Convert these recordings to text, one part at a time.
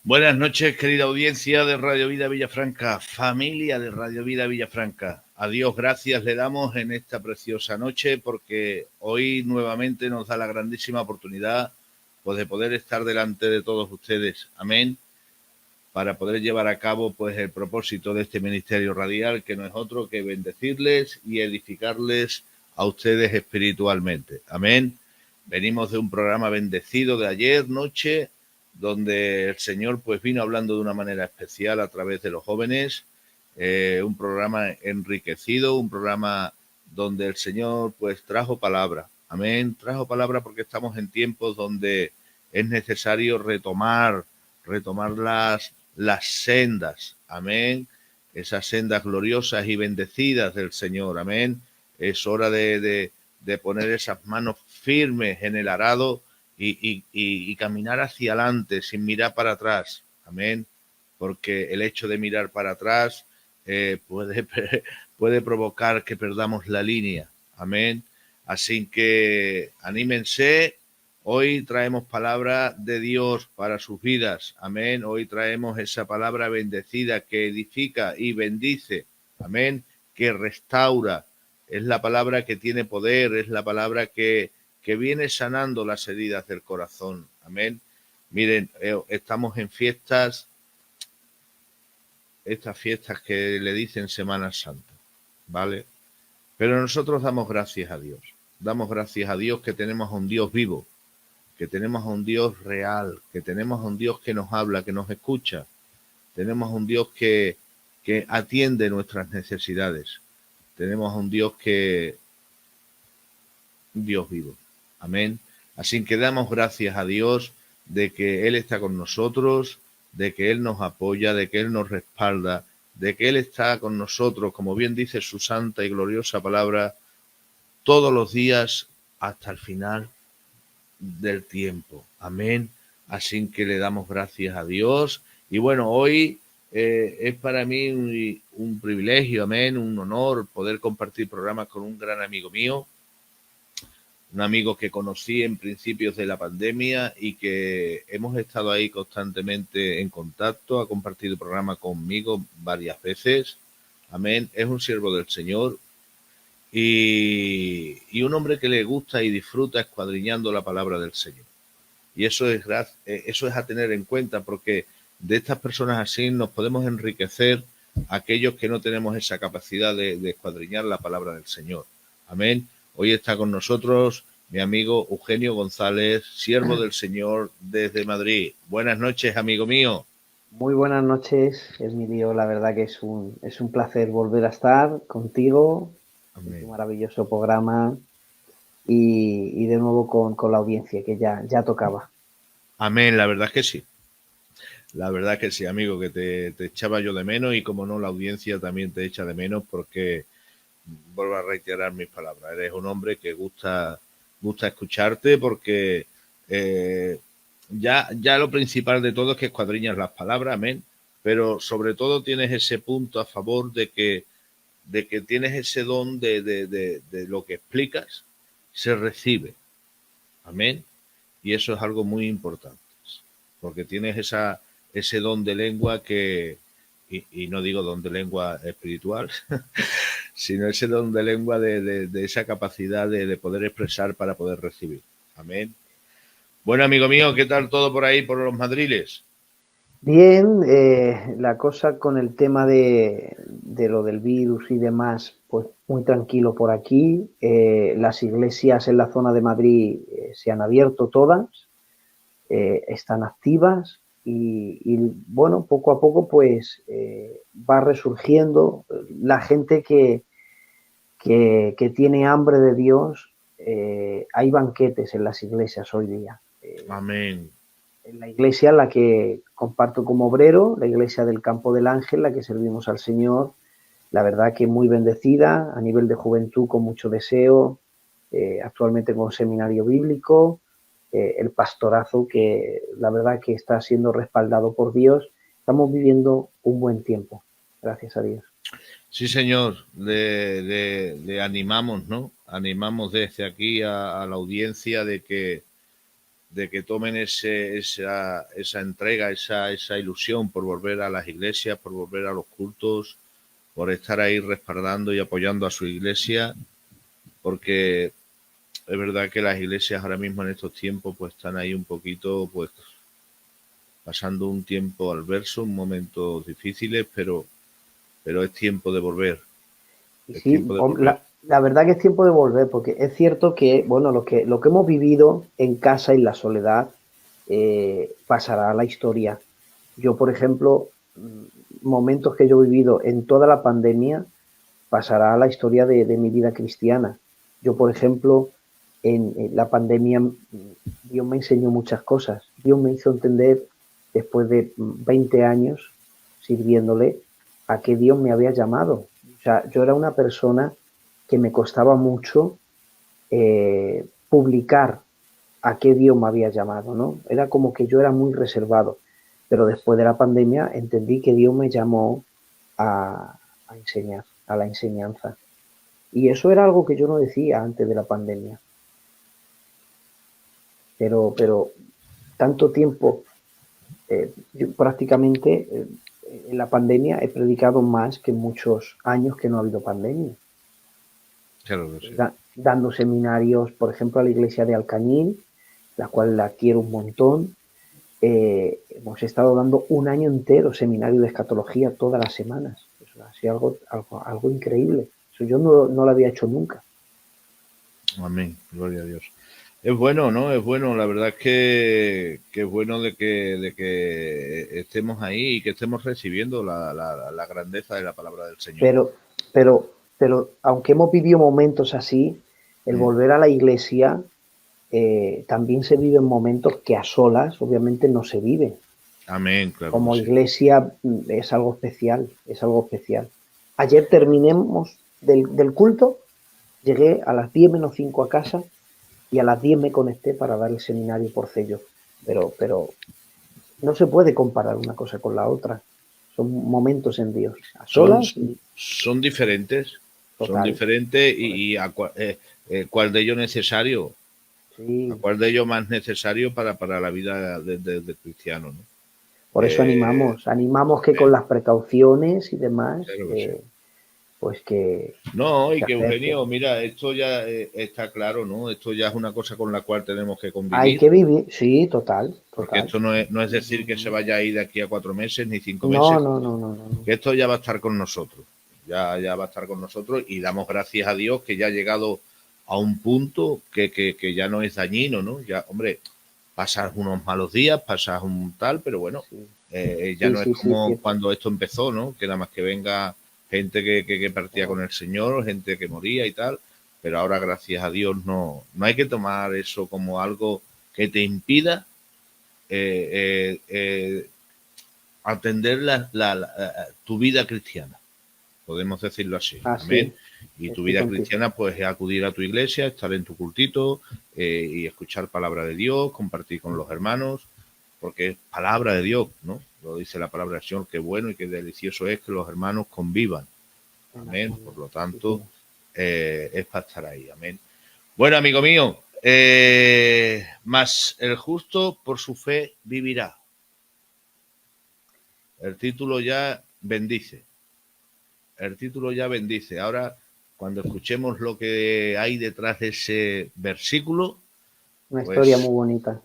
Buenas noches, querida audiencia de Radio Vida Villafranca, familia de Radio Vida Villafranca. A Dios gracias le damos en esta preciosa noche porque hoy nuevamente nos da la grandísima oportunidad pues, de poder estar delante de todos ustedes. Amén. Para poder llevar a cabo pues el propósito de este ministerio radial, que no es otro que bendecirles y edificarles a ustedes espiritualmente. Amén. Venimos de un programa bendecido de ayer noche, donde el Señor pues vino hablando de una manera especial a través de los jóvenes, un programa enriquecido, un programa donde el Señor pues trajo palabra. Amén. Trajo palabra porque estamos en tiempos donde es necesario retomar las sendas, amén, esas sendas gloriosas y bendecidas del Señor, amén. Es hora de poner esas manos firmes en el arado y caminar hacia adelante sin mirar para atrás, amén, porque el hecho de mirar para atrás puede provocar que perdamos la línea, amén. Así que anímense. Hoy traemos palabra de Dios para sus vidas. Amén. Hoy traemos esa palabra bendecida que edifica y bendice. Amén. Que restaura. Es la palabra que tiene poder. Es la palabra que viene sanando las heridas del corazón. Amén. Miren, estamos en fiestas, estas fiestas que le dicen Semana Santa. ¿Vale? Pero nosotros damos gracias a Dios. Damos gracias a Dios que tenemos a un Dios vivo, que tenemos a un Dios real, que tenemos a un Dios que nos habla, que nos escucha, tenemos a un Dios que atiende nuestras necesidades, tenemos a un Dios vivo. Amén. Así que damos gracias a Dios de que Él está con nosotros, de que Él nos apoya, de que Él nos respalda, de que Él está con nosotros, como bien dice su santa y gloriosa palabra, todos los días hasta el final del tiempo. Amén. Así que le damos gracias a Dios. Y bueno, hoy es para mí un privilegio, amén, un honor poder compartir programas con un gran amigo mío, un amigo que conocí en principios de la pandemia y que hemos estado ahí constantemente en contacto, ha compartido programa conmigo varias veces. Amén. Es un siervo del Señor, y un hombre que le gusta y disfruta escuadriñando la palabra del Señor. Y eso es a tener en cuenta, porque de estas personas así nos podemos enriquecer aquellos que no tenemos esa capacidad de escuadriñar la palabra del Señor. Amén. Hoy está con nosotros mi amigo Eugenio González, siervo del Señor desde Madrid. Buenas noches, amigo mío. Muy buenas noches, Emilio. La verdad que es un placer volver a estar contigo en tu Amén. maravilloso programa y de nuevo con la audiencia, que ya tocaba. Amén, la verdad es que sí. La verdad es que sí, amigo, que te echaba yo de menos y como no, la audiencia también te echa de menos porque vuelvo a reiterar mis palabras. Eres un hombre que gusta escucharte porque eh, ya lo principal de todo es que escuadriñas las palabras, amén. Pero sobre todo tienes ese punto a favor de que tienes ese don de lo que explicas, se recibe. Amén. Y eso es algo muy importante. Porque tienes ese don de lengua y no digo don de lengua espiritual, sino ese don de lengua de esa capacidad de poder expresar para poder recibir. Amén. Bueno, amigo mío, ¿qué tal todo por ahí, por los madriles? Bien, la cosa con el tema de lo del virus y demás, pues muy tranquilo por aquí. Las iglesias en la zona de Madrid se han abierto todas, están activas bueno, poco a poco pues va resurgiendo la gente que tiene hambre de Dios. Hay banquetes en las iglesias hoy día. Amén. En la iglesia en la que comparto como obrero, la iglesia del Campo del Ángel, la que servimos al Señor, la verdad que muy bendecida a nivel de juventud, con mucho deseo, actualmente con seminario bíblico, el pastorazo que la verdad que está siendo respaldado por Dios. Estamos viviendo un buen tiempo, gracias a Dios. Sí, señor, le animamos, ¿no? Animamos desde aquí a la audiencia de que de que tomen esa entrega, esa ilusión por volver a las iglesias, por volver a los cultos, por estar ahí respaldando y apoyando a su iglesia, porque es verdad que las iglesias ahora mismo en estos tiempos pues están ahí un poquito pues pasando un tiempo adverso, un momentos difíciles, pero es tiempo de volver. Y Es sí, tiempo de volver. la verdad que es tiempo de volver, porque es cierto que, bueno, lo que hemos vivido en casa, en la soledad, pasará a la historia. Yo, por ejemplo, momentos que yo he vivido en toda la pandemia, pasará a la historia de mi vida cristiana. Yo, por ejemplo, en la pandemia, Dios me enseñó muchas cosas. Dios me hizo entender, después de 20 años sirviéndole, a qué Dios me había llamado. O sea, yo era una persona que me costaba mucho publicar a qué Dios me había llamado, ¿no? Era como que yo era muy reservado, pero después de la pandemia entendí que Dios me llamó a enseñar, a la enseñanza. Y eso era algo que yo no decía antes de la pandemia, pero tanto tiempo, yo prácticamente en la pandemia he predicado más que en muchos años que no ha habido pandemia. Claro que sí. Dando seminarios, por ejemplo, a la iglesia de Alcañil, la cual la quiero un montón. Hemos estado dando un año entero seminario de escatología todas las semanas. Eso ha sido algo increíble. Eso yo no lo había hecho nunca. Amén, gloria a Dios. Es bueno, ¿no? Es bueno, la verdad es que es bueno de que estemos ahí y que estemos recibiendo la grandeza de la palabra del Señor. Pero, pero aunque hemos vivido momentos así, el Mm. volver a la iglesia también se vive en momentos que a solas, obviamente, no se vive. Amén, claro que Como sí. iglesia es algo especial, es algo especial. Ayer terminemos del culto, llegué a las 10 menos 5 a casa y a las 10 me conecté para dar el seminario por Cello. Pero no se puede comparar una cosa con la otra. Son momentos en Dios, a Son, solas y son total. diferentes Correcto. ¿cuál de ellos necesario? ¿A Sí, cuál de ellos más necesario para la vida de cristiano, ¿no? por eso Eh, animamos que con amén, las precauciones y demás, claro que sí. pues No, que y se que Eugenio, acerquen. mira, esto ya está claro, ¿no? Esto ya es una cosa con la cual tenemos que Hay convivir, que vivir, sí, total, porque total. esto no es decir que se No, vaya a ir de aquí a 4 meses ni 5 meses, no. que esto ya va a estar con nosotros, ya va a estar con nosotros y damos gracias a Dios que ya ha llegado a un punto que ya no es dañino, ¿no? Ya, hombre, pasas unos malos días, pasas un tal, pero bueno, Sí, ya sí, no es sí, sí, como cierto. cuando esto empezó, ¿no? Que nada más que venga gente que partía con No, el Señor, gente que moría y tal, pero ahora gracias a Dios no hay que tomar eso como algo que te impida eh, eh, eh, atender tu vida cristiana, podemos decirlo así, amén. así, Y tu estoy vida contigo. cristiana pues es acudir a tu iglesia, estar en tu cultito y escuchar palabra de Dios, compartir con los hermanos, porque es palabra de Dios, ¿no? Lo dice la palabra del Señor, qué bueno y qué delicioso es que los hermanos convivan, En amén. Por armonía. lo Sí, tanto, señor. es para estar ahí, amén. Bueno, amigo mío, más el justo por su fe vivirá. El título ya bendice. El título ya bendice. Ahora, cuando escuchemos lo que hay detrás de ese versículo, Una historia muy pues bonita.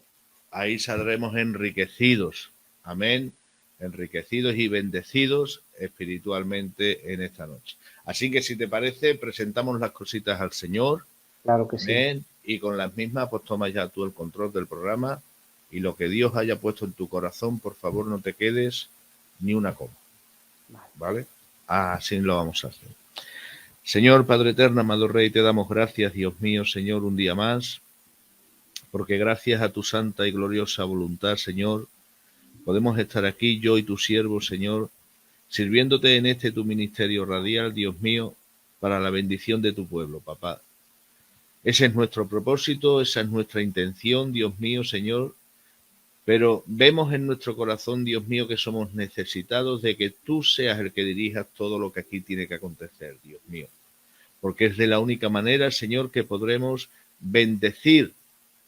ahí saldremos enriquecidos. Amén. Enriquecidos y bendecidos espiritualmente en esta noche. Así que si te parece, presentamos las cositas al Señor. Claro que sí. Amén. Y con las mismas, pues toma ya tú el control del programa. Y lo que Dios haya puesto en tu corazón, por favor, no te quedes ni una coma. Vale. ¿Vale? Así lo vamos a hacer. Señor Padre Eterno, amado Rey, te damos gracias, Dios mío, Señor, un día más, porque gracias a tu santa y gloriosa voluntad, Señor, podemos estar aquí, yo y tu siervo, Señor, sirviéndote en este tu ministerio radial, Dios mío, para la bendición de tu pueblo, papá. Ese es nuestro propósito, esa es nuestra intención, Dios mío, Señor, pero vemos en nuestro corazón, Dios mío, que somos necesitados de que tú seas el que dirijas todo lo que aquí tiene que acontecer, Dios mío. Porque es de la única manera, Señor, que podremos bendecir,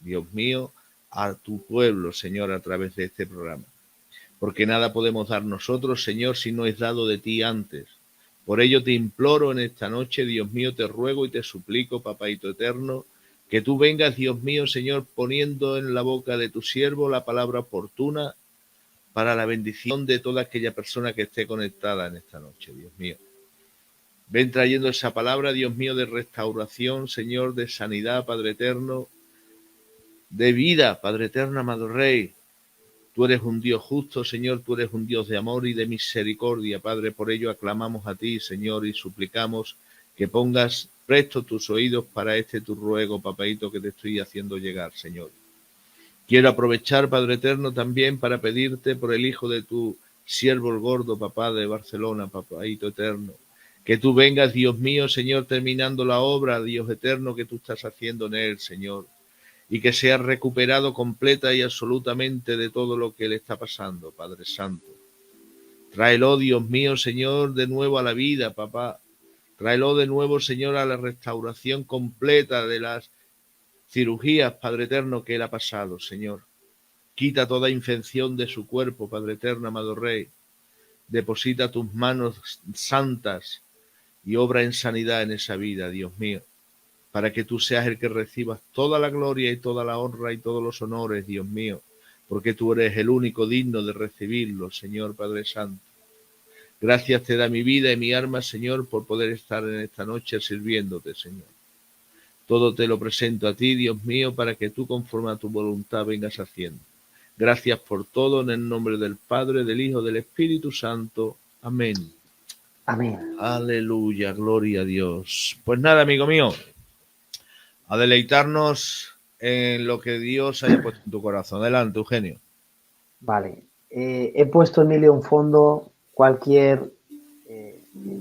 Dios mío, a tu pueblo, Señor, a través de este programa. Porque nada podemos dar nosotros, Señor, si no es dado de ti antes. Por ello te imploro en esta noche, Dios mío, te ruego y te suplico, Papaíto eterno, que tú vengas, Dios mío, Señor, poniendo en la boca de tu siervo la palabra oportuna para la bendición de toda aquella persona que esté conectada en esta noche, Dios mío. Ven trayendo esa palabra, Dios mío, de restauración, Señor, de sanidad, Padre eterno, de vida, Padre eterno, amado Rey. Tú eres un Dios justo, Señor, tú eres un Dios de amor y de misericordia, Padre. Por ello aclamamos a ti, Señor, y suplicamos que pongas presto tus oídos para este tu ruego, papaíto, que te estoy haciendo llegar, Señor. Quiero aprovechar, Padre eterno, también para pedirte por el hijo de tu siervo el gordo, papá de Barcelona, papaíto eterno. Que tú vengas, Dios mío, Señor, terminando la obra, Dios eterno, que tú estás haciendo en él, Señor. Y que sea recuperado completa y absolutamente de todo lo que le está pasando, Padre Santo. Tráelo, Dios mío, Señor, de nuevo a la vida, papá. Tráelo de nuevo, Señor, a la restauración completa de las cirugías, Padre eterno, que él ha pasado, Señor. Quita toda infección de su cuerpo, Padre eterno, amado Rey. Deposita tus manos santas y obra en sanidad en esa vida, Dios mío, para que tú seas el que recibas toda la gloria y toda la honra y todos los honores, Dios mío, porque tú eres el único digno de recibirlo, Señor Padre Santo. Gracias te da mi vida y mi alma, Señor, por poder estar en esta noche sirviéndote, Señor. Todo te lo presento a ti, Dios mío, para que tú conforme a tu voluntad vengas haciendo. Gracias por todo, en el nombre del Padre, del Hijo, del Espíritu Santo. Amén. Amén. Aleluya, gloria a Dios. Pues nada, amigo mío, a deleitarnos en lo que Dios haya puesto en tu corazón. Adelante, Eugenio. Vale. He puesto, Emilio, un fondo,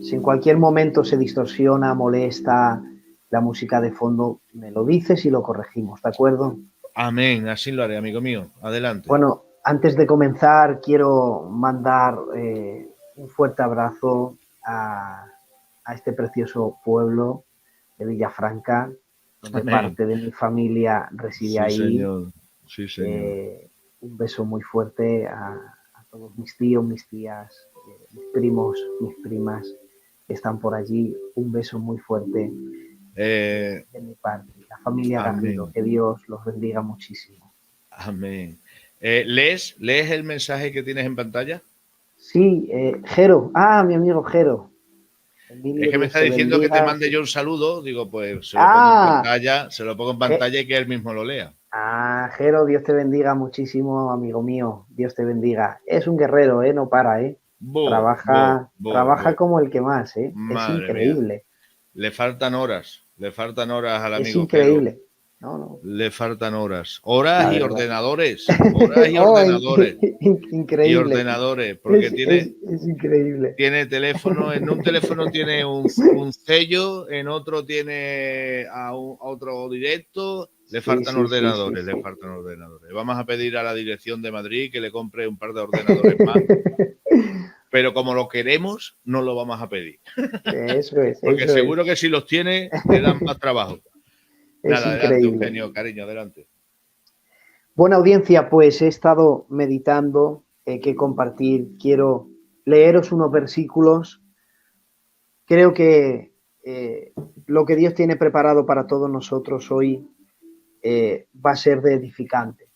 si en cualquier momento se distorsiona, molesta la música de fondo, me lo dices y lo corregimos, ¿de acuerdo? Amén, así lo haré, amigo mío. Adelante. Bueno, antes de comenzar, quiero mandar un fuerte abrazo a este precioso pueblo de Villafranca, donde Amén. parte de mi familia reside Sí, ahí. Señor. Sí, Señor. Un beso muy fuerte a todos mis tíos, mis tías, mis primos, mis primas que están por allí. Un beso muy fuerte de mi parte. La familia Garrido, que Dios los bendiga muchísimo. Amén. ¿Lees el mensaje que tienes en pantalla? Sí, Jero. Mi amigo Jero. Es que me está diciendo que te mande yo un saludo. Digo, pues se lo pongo en pantalla y que él mismo lo lea. Jero, Dios te bendiga muchísimo, amigo mío. Dios te bendiga. Es un guerrero, no para, trabaja como el que más, es increíble. Mía. Le faltan horas al amigo. Es increíble. No. Le faltan horas. Horas y ordenadores. Horas y ordenadores. Increíble. Y ordenadores. Porque es increíble. Tiene teléfono. En un teléfono tiene un sello. En otro tiene a otro directo. Le faltan ordenadores. Vamos a pedir a la dirección de Madrid que le compre un par de ordenadores más. Pero como lo queremos, no lo vamos a pedir. Eso es. Porque seguro que si los tiene, le dan más trabajo. Nada, increíble. Adelante, Eugenio, cariño, adelante. Buena audiencia, pues he estado meditando qué compartir. Quiero leeros unos versículos. Creo que lo que Dios tiene preparado para todos nosotros hoy va a ser de edificante.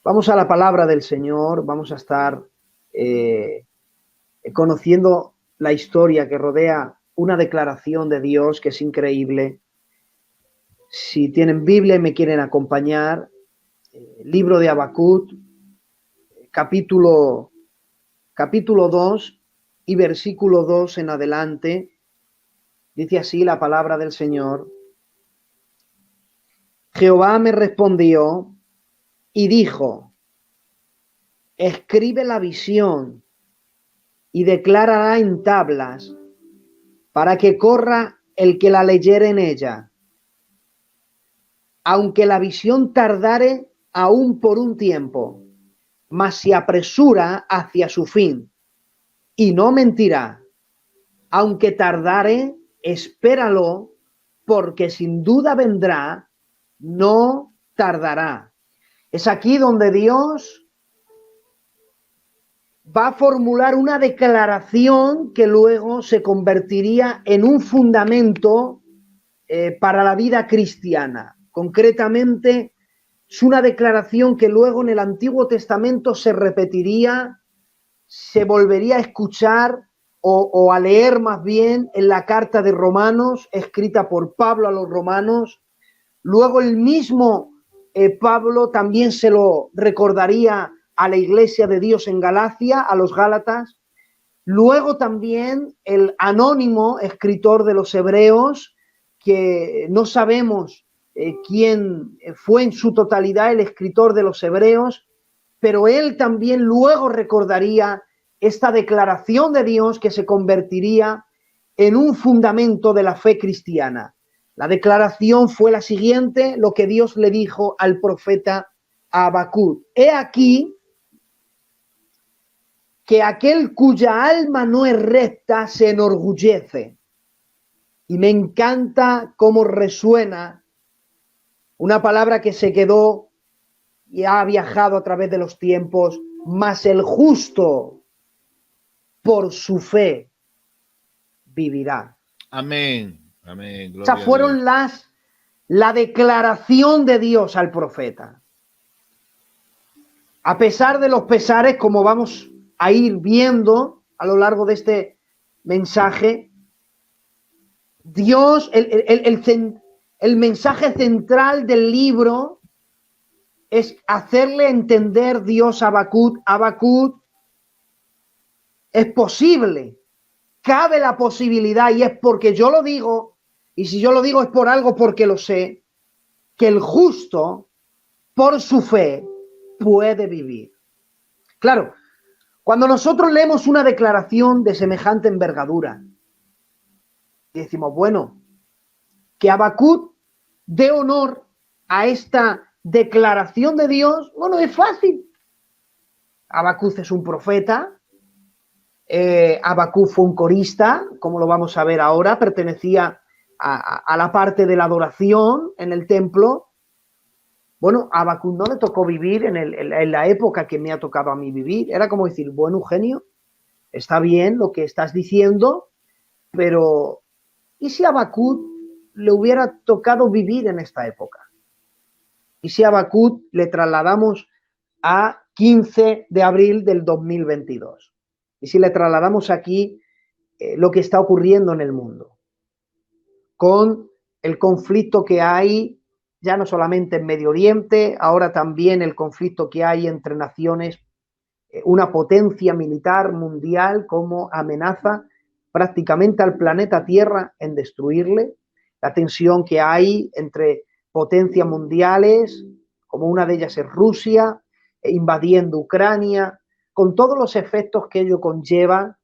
Vamos a la palabra del Señor, vamos a estar conociendo la historia que rodea una declaración de Dios que es increíble. Si tienen Biblia y me quieren acompañar, libro de Habacuc, capítulo 2 y versículo 2 en adelante, dice así la palabra del Señor. Jehová me respondió y dijo, escribe la visión y declárala en tablas para que corra el que la leyere en ella. Aunque la visión tardare aún por un tiempo, mas se apresura hacia su fin y no mentirá. Aunque tardare, espéralo, porque sin duda vendrá, no tardará. Es aquí donde Dios va a formular una declaración que luego se convertiría en un fundamento para la vida cristiana. Concretamente, es una declaración que luego en el Antiguo Testamento se repetiría, se volvería a escuchar o a leer más bien en la carta de Romanos, escrita por Pablo a los romanos. Luego el mismo Pablo también se lo recordaría a la iglesia de Dios en Galacia, a los Gálatas. Luego también el anónimo escritor de los Hebreos, que no sabemos quién fue en su totalidad el escritor de los Hebreos, pero él también luego recordaría esta declaración de Dios que se convertiría en un fundamento de la fe cristiana. La declaración fue la siguiente, lo que Dios le dijo al profeta Habacuc. He aquí que aquel cuya alma no es recta se enorgullece. Y me encanta cómo resuena una palabra que se quedó y ha viajado a través de los tiempos, mas el justo por su fe vivirá. Amén. Amén. Esas fueron la declaración de Dios al profeta. A pesar de los pesares, como vamos a ir viendo a lo largo de este mensaje, Dios, el mensaje central del libro es hacerle entender Dios a Habacuc. Habacuc, es posible, cabe la posibilidad, y es porque yo lo digo, y si yo lo digo es por algo porque lo sé, que el justo por su fe puede vivir. Claro, cuando nosotros leemos una declaración de semejante envergadura y decimos, bueno, que Habacuc dé honor a esta declaración de Dios, bueno, es fácil. Habacuc es un profeta, Habacuc fue un corista, como lo vamos a ver ahora, pertenecía a la parte de la adoración en el templo. Bueno, a Habacuc no le tocó vivir en la época que me ha tocado a mí vivir. Era como decir, bueno, Eugenio, está bien lo que estás diciendo, pero ¿y si a Habacuc le hubiera tocado vivir en esta época? ¿Y si a Habacuc le trasladamos a 15 de abril del 2022? ¿Y si le trasladamos aquí lo que está ocurriendo en el mundo? Con el conflicto que hay, ya no solamente en Medio Oriente, ahora también el conflicto que hay entre naciones, una potencia militar mundial como amenaza prácticamente al planeta Tierra en destruirle, la tensión que hay entre potencias mundiales, como una de ellas es Rusia, invadiendo Ucrania, con todos los efectos que ello conlleva.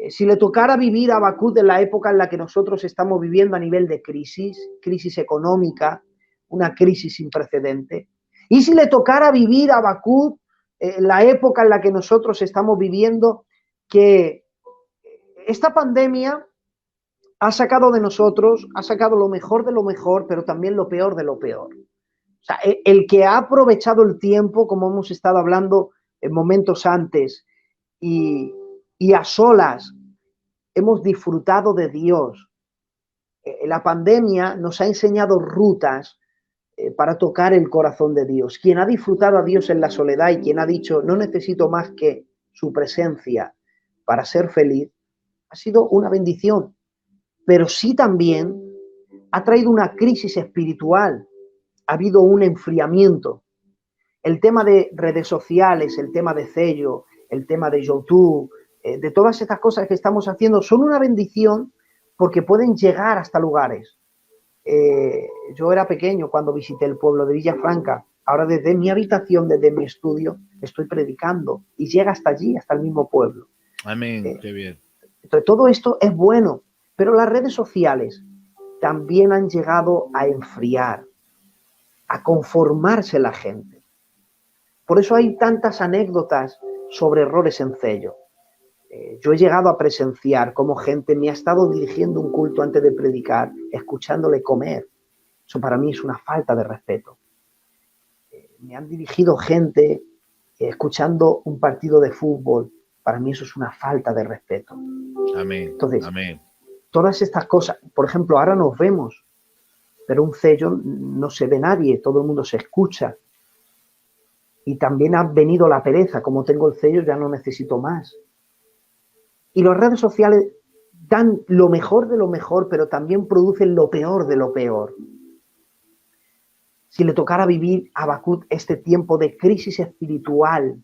Si le tocara vivir a Habacuc en la época en la que nosotros estamos viviendo a nivel de crisis económica, una crisis sin precedente, y si le tocara vivir a Habacuc en la época en la que nosotros estamos viviendo, que esta pandemia ha sacado de nosotros, ha sacado lo mejor de lo mejor, pero también lo peor de lo peor. O sea, el que ha aprovechado el tiempo, como hemos estado hablando en momentos antes, y a solas hemos disfrutado de Dios. La pandemia nos ha enseñado rutas para tocar el corazón de Dios. Quien ha disfrutado a Dios en la soledad y quien ha dicho, no necesito más que su presencia para ser feliz, ha sido una bendición. Pero sí también ha traído una crisis espiritual. Ha habido un enfriamiento. El tema de redes sociales, el tema de Cello, el tema de YouTube, de todas estas cosas que estamos haciendo, son una bendición porque pueden llegar hasta lugares. Yo era pequeño cuando visité el pueblo de Villafranca. Ahora desde mi habitación, desde mi estudio, estoy predicando y llega hasta allí, hasta el mismo pueblo. Amén, qué bien. Entonces, todo esto es bueno, pero las redes sociales también han llegado a enfriar, a conformarse la gente. Por eso hay tantas anécdotas sobre errores en Cello. Yo he llegado a presenciar cómo gente me ha estado dirigiendo un culto antes de predicar, escuchándole comer. Eso para mí es una falta de respeto. me han dirigido gente escuchando un partido de fútbol. Para mí eso es una falta de respeto. Amén. Entonces, Amén. todas estas cosas, por ejemplo, ahora nos vemos, pero un sello no se ve nadie, todo el mundo se escucha. Y también ha venido la pereza, como tengo el sello ya no necesito más. Y las redes sociales dan lo mejor de lo mejor, pero también producen lo peor de lo peor. Si le tocara vivir a Habacuc este tiempo de crisis espiritual,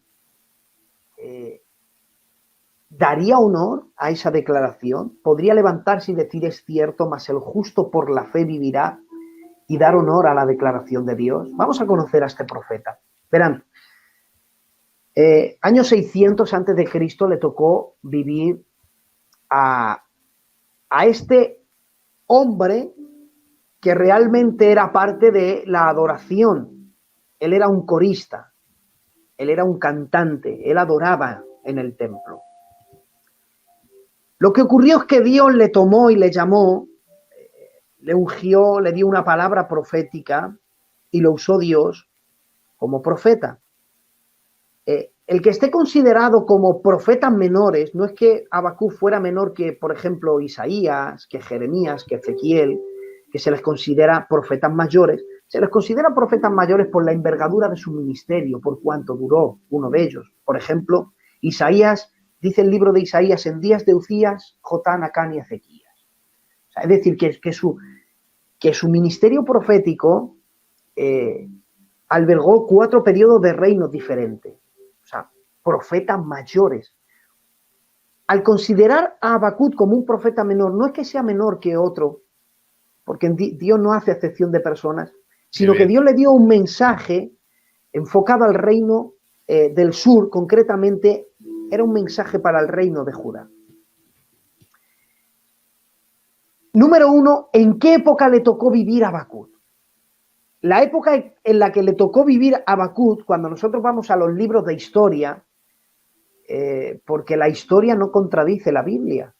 ¿daría honor a esa declaración? ¿Podría levantarse y decir es cierto, mas el justo por la fe vivirá? Y dar honor a la declaración de Dios. Vamos a conocer a este profeta. Verán, año 600 antes de Cristo le tocó vivir a este hombre que realmente era parte de la adoración. Él era un corista, él era un cantante, él adoraba en el templo. Lo que ocurrió es que Dios le tomó y le llamó, le ungió, le dio una palabra profética y lo usó Dios como profeta. El que esté considerado como profetas menores, no es que Habacuc fuera menor que, por ejemplo, Isaías, que Jeremías, que Ezequiel, que se les considera profetas mayores, se les considera profetas mayores por la envergadura de su ministerio, por cuánto duró uno de ellos. Por ejemplo, Isaías, dice el libro de Isaías, en días de Uzías, Jotán, Acán y Ezequías. O sea, es decir, que su ministerio profético albergó 4 periodos de reinos diferentes. O sea, profetas mayores. Al considerar a Habacuc como un profeta menor, no es que sea menor que otro, porque Dios no hace excepción de personas, sino que Dios le dio un mensaje enfocado al reino del sur, concretamente era un mensaje para el reino de Judá. Número 1, ¿en qué época le tocó vivir a Habacuc? La época en la que le tocó vivir a Habacuc, cuando nosotros vamos a los libros de historia, porque la historia no contradice la Biblia.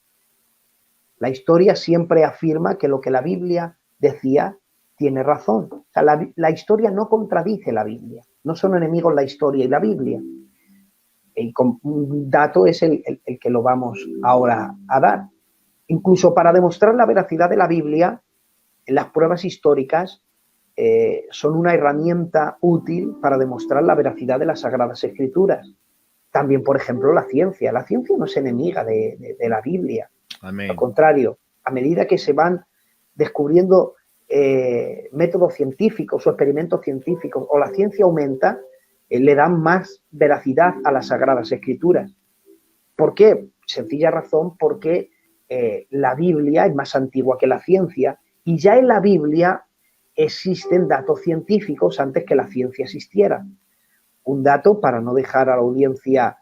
La historia siempre afirma que lo que la Biblia decía tiene razón. O sea, la historia no contradice la Biblia. No son enemigos la historia y la Biblia. Y un dato es el que lo vamos ahora a dar. Incluso para demostrar la veracidad de la Biblia, las pruebas históricas son una herramienta útil para demostrar la veracidad de las Sagradas Escrituras. También, por ejemplo, la ciencia. La ciencia no es enemiga de la Biblia. Amén. Al contrario, a medida que se van descubriendo métodos científicos o experimentos científicos, o la ciencia aumenta, le dan más veracidad a las Sagradas Escrituras. ¿Por qué? Sencilla razón, porque la Biblia es más antigua que la ciencia y ya en la Biblia existen datos científicos antes que la ciencia existiera. Un dato para no dejar a la audiencia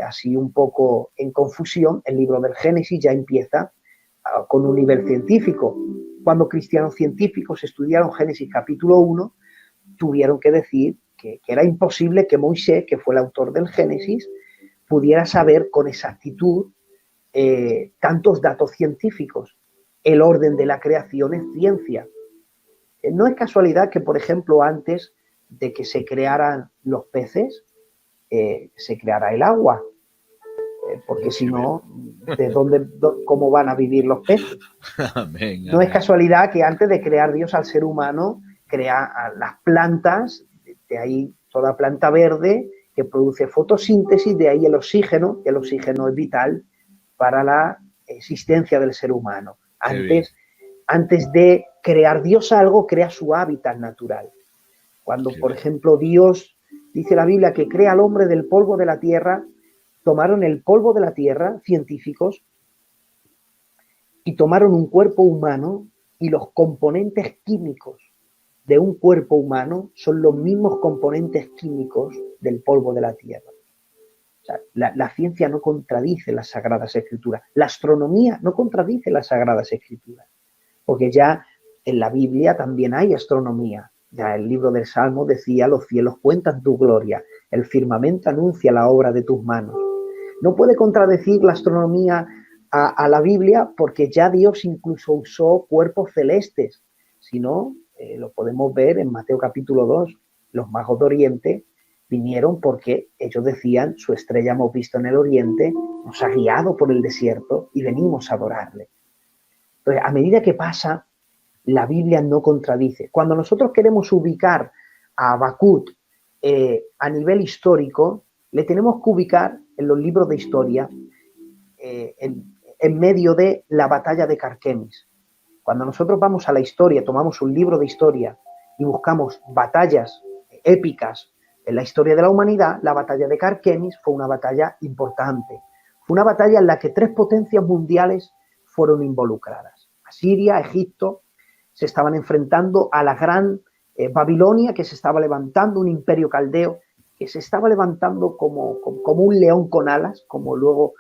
así un poco en confusión, el libro del Génesis ya empieza con un nivel científico. Cuando cristianos científicos estudiaron Génesis capítulo 1, tuvieron que decir que era imposible que Moisés, que fue el autor del Génesis, pudiera saber con exactitud tantos datos científicos. El orden de la creación es ciencia. No es casualidad que, por ejemplo, antes de que se crearan los peces, se creara el agua. Porque si no, ¿cómo van a vivir los peces? Amén, no es casualidad que antes de crear Dios al ser humano, crea a las plantas, de ahí toda planta verde que produce fotosíntesis, de ahí el oxígeno, que el oxígeno es vital para la existencia del ser humano. Antes de crear Dios algo, crea su hábitat natural. Cuando, por ejemplo, Dios, dice la Biblia, que crea al hombre del polvo de la tierra, tomaron el polvo de la tierra, científicos, y tomaron un cuerpo humano y los componentes químicos de un cuerpo humano son los mismos componentes químicos del polvo de la tierra. O sea, la ciencia no contradice las Sagradas Escrituras. La astronomía no contradice las Sagradas Escrituras. Porque ya en la Biblia también hay astronomía. Ya el libro del Salmo decía, los cielos cuentan tu gloria, el firmamento anuncia la obra de tus manos. No puede contradecir la astronomía a la Biblia porque ya Dios incluso usó cuerpos celestes. Si no, lo podemos ver en Mateo capítulo 2. los magos de Oriente vinieron porque ellos decían, su estrella hemos visto en el Oriente, nos ha guiado por el desierto y venimos a adorarle. Entonces, a medida que pasa, la Biblia no contradice. Cuando nosotros queremos ubicar a Habacuc a nivel histórico, le tenemos que ubicar en los libros de historia en medio de la batalla de Carquemis. Cuando nosotros vamos a la historia, tomamos un libro de historia y buscamos batallas épicas en la historia de la humanidad, la batalla de Carquemis fue una batalla importante. Fue una batalla en la que 3 potencias mundiales fueron involucradas. Asiria, Egipto, se estaban enfrentando a la gran Babilonia, que se estaba levantando, un imperio caldeo, que se estaba levantando como un león con alas, como luego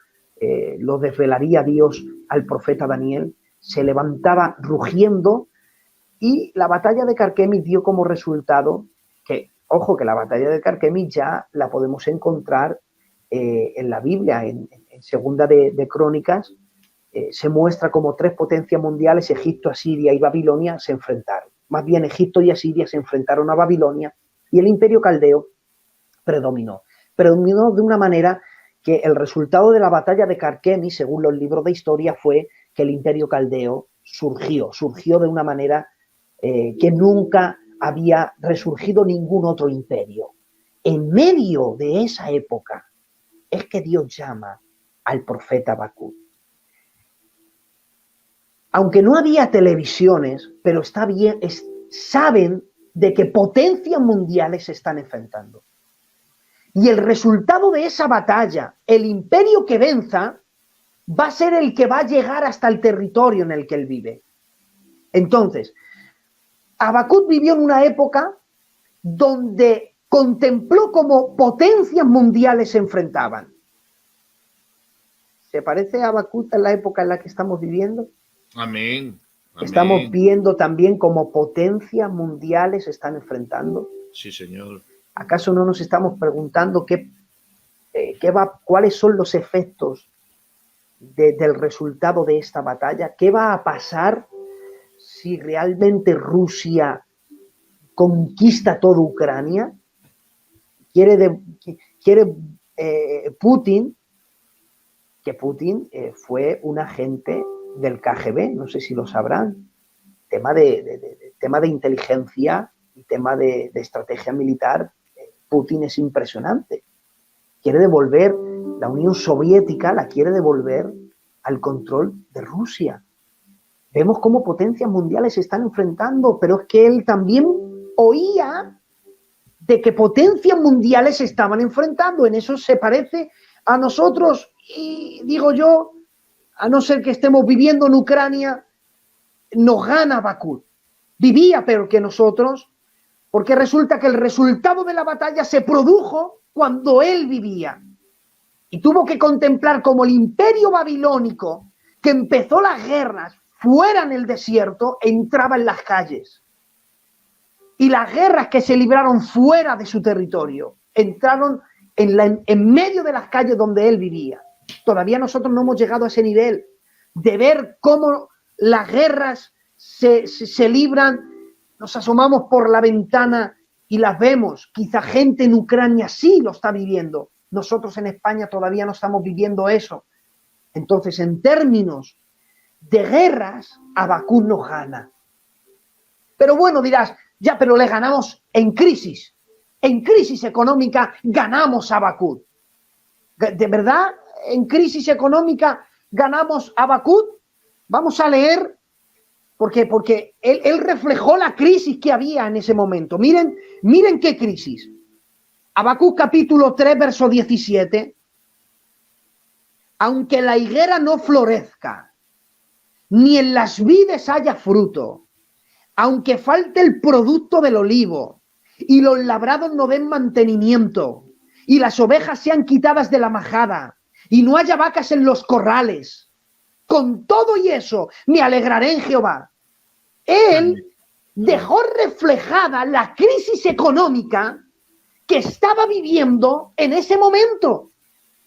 lo desvelaría Dios al profeta Daniel, se levantaba rugiendo, y la batalla de Carquemis dio como resultado que, ojo, que la batalla de Carquemis ya la podemos encontrar en la Biblia, en Segunda de Crónicas, se muestra como 3 potencias mundiales, Egipto, Asiria y Babilonia, se enfrentaron. Más bien Egipto y Asiria se enfrentaron a Babilonia y el imperio caldeo predominó. Predominó de una manera que el resultado de la batalla de Carquemis, según los libros de historia, fue que el imperio caldeo surgió de una manera que nunca había resurgido ningún otro imperio. En medio de esa época es que Dios llama al profeta Habacuc. Aunque no había televisiones, pero está bien, saben de que potencias mundiales se están enfrentando. Y el resultado de esa batalla, el imperio que venza, va a ser el que va a llegar hasta el territorio en el que él vive. Entonces, Habacuc vivió en una época donde contempló cómo potencias mundiales se enfrentaban. ¿Se parece a Habacuc en la época en la que estamos viviendo? Amén. Amén. Estamos viendo también cómo potencias mundiales se están enfrentando. Sí, Señor. ¿Acaso no nos estamos preguntando cuáles son los efectos del resultado de esta batalla? ¿Qué va a pasar si realmente Rusia conquista toda Ucrania? Quiere Putin, que Putin fue un agente del KGB, no sé si lo sabrán, tema de inteligencia y tema de estrategia militar. Putin es impresionante. Quiere devolver, la Unión Soviética la quiere devolver al control de Rusia. Vemos cómo potencias mundiales se están enfrentando, pero es que él también oía de que potencias mundiales se estaban enfrentando. En eso se parece a nosotros, y digo yo, a no ser que estemos viviendo en Ucrania, nos gana Habacuc. Vivía peor que nosotros, porque resulta que el resultado de la batalla se produjo cuando él vivía. Y tuvo que contemplar cómo el imperio babilónico, que empezó las guerras fuera en el desierto, entraba en las calles. Y las guerras que se libraron fuera de su territorio, entraron en medio de las calles donde él vivía. Todavía nosotros no hemos llegado a ese nivel de ver cómo las guerras se libran. Nos asomamos por la ventana y las vemos. Quizá gente en Ucrania sí lo está viviendo. Nosotros en España todavía no estamos viviendo eso. Entonces, en términos de guerras, Habacuc nos gana. Pero bueno, dirás, ya, pero le ganamos en crisis. En crisis económica ganamos a Habacuc. ¿De verdad? ¿En crisis económica ganamos a Habacuc? Vamos a leer, porque él reflejó la crisis que había en ese momento. Miren qué crisis. Habacuc capítulo 3, verso 17. Aunque la higuera no florezca, ni en las vides haya fruto, aunque falte el producto del olivo, y los labrados no den mantenimiento, y las ovejas sean quitadas de la majada, y no haya vacas en los corrales, con todo y eso me alegraré en Jehová. Él dejó reflejada la crisis económica que estaba viviendo en ese momento.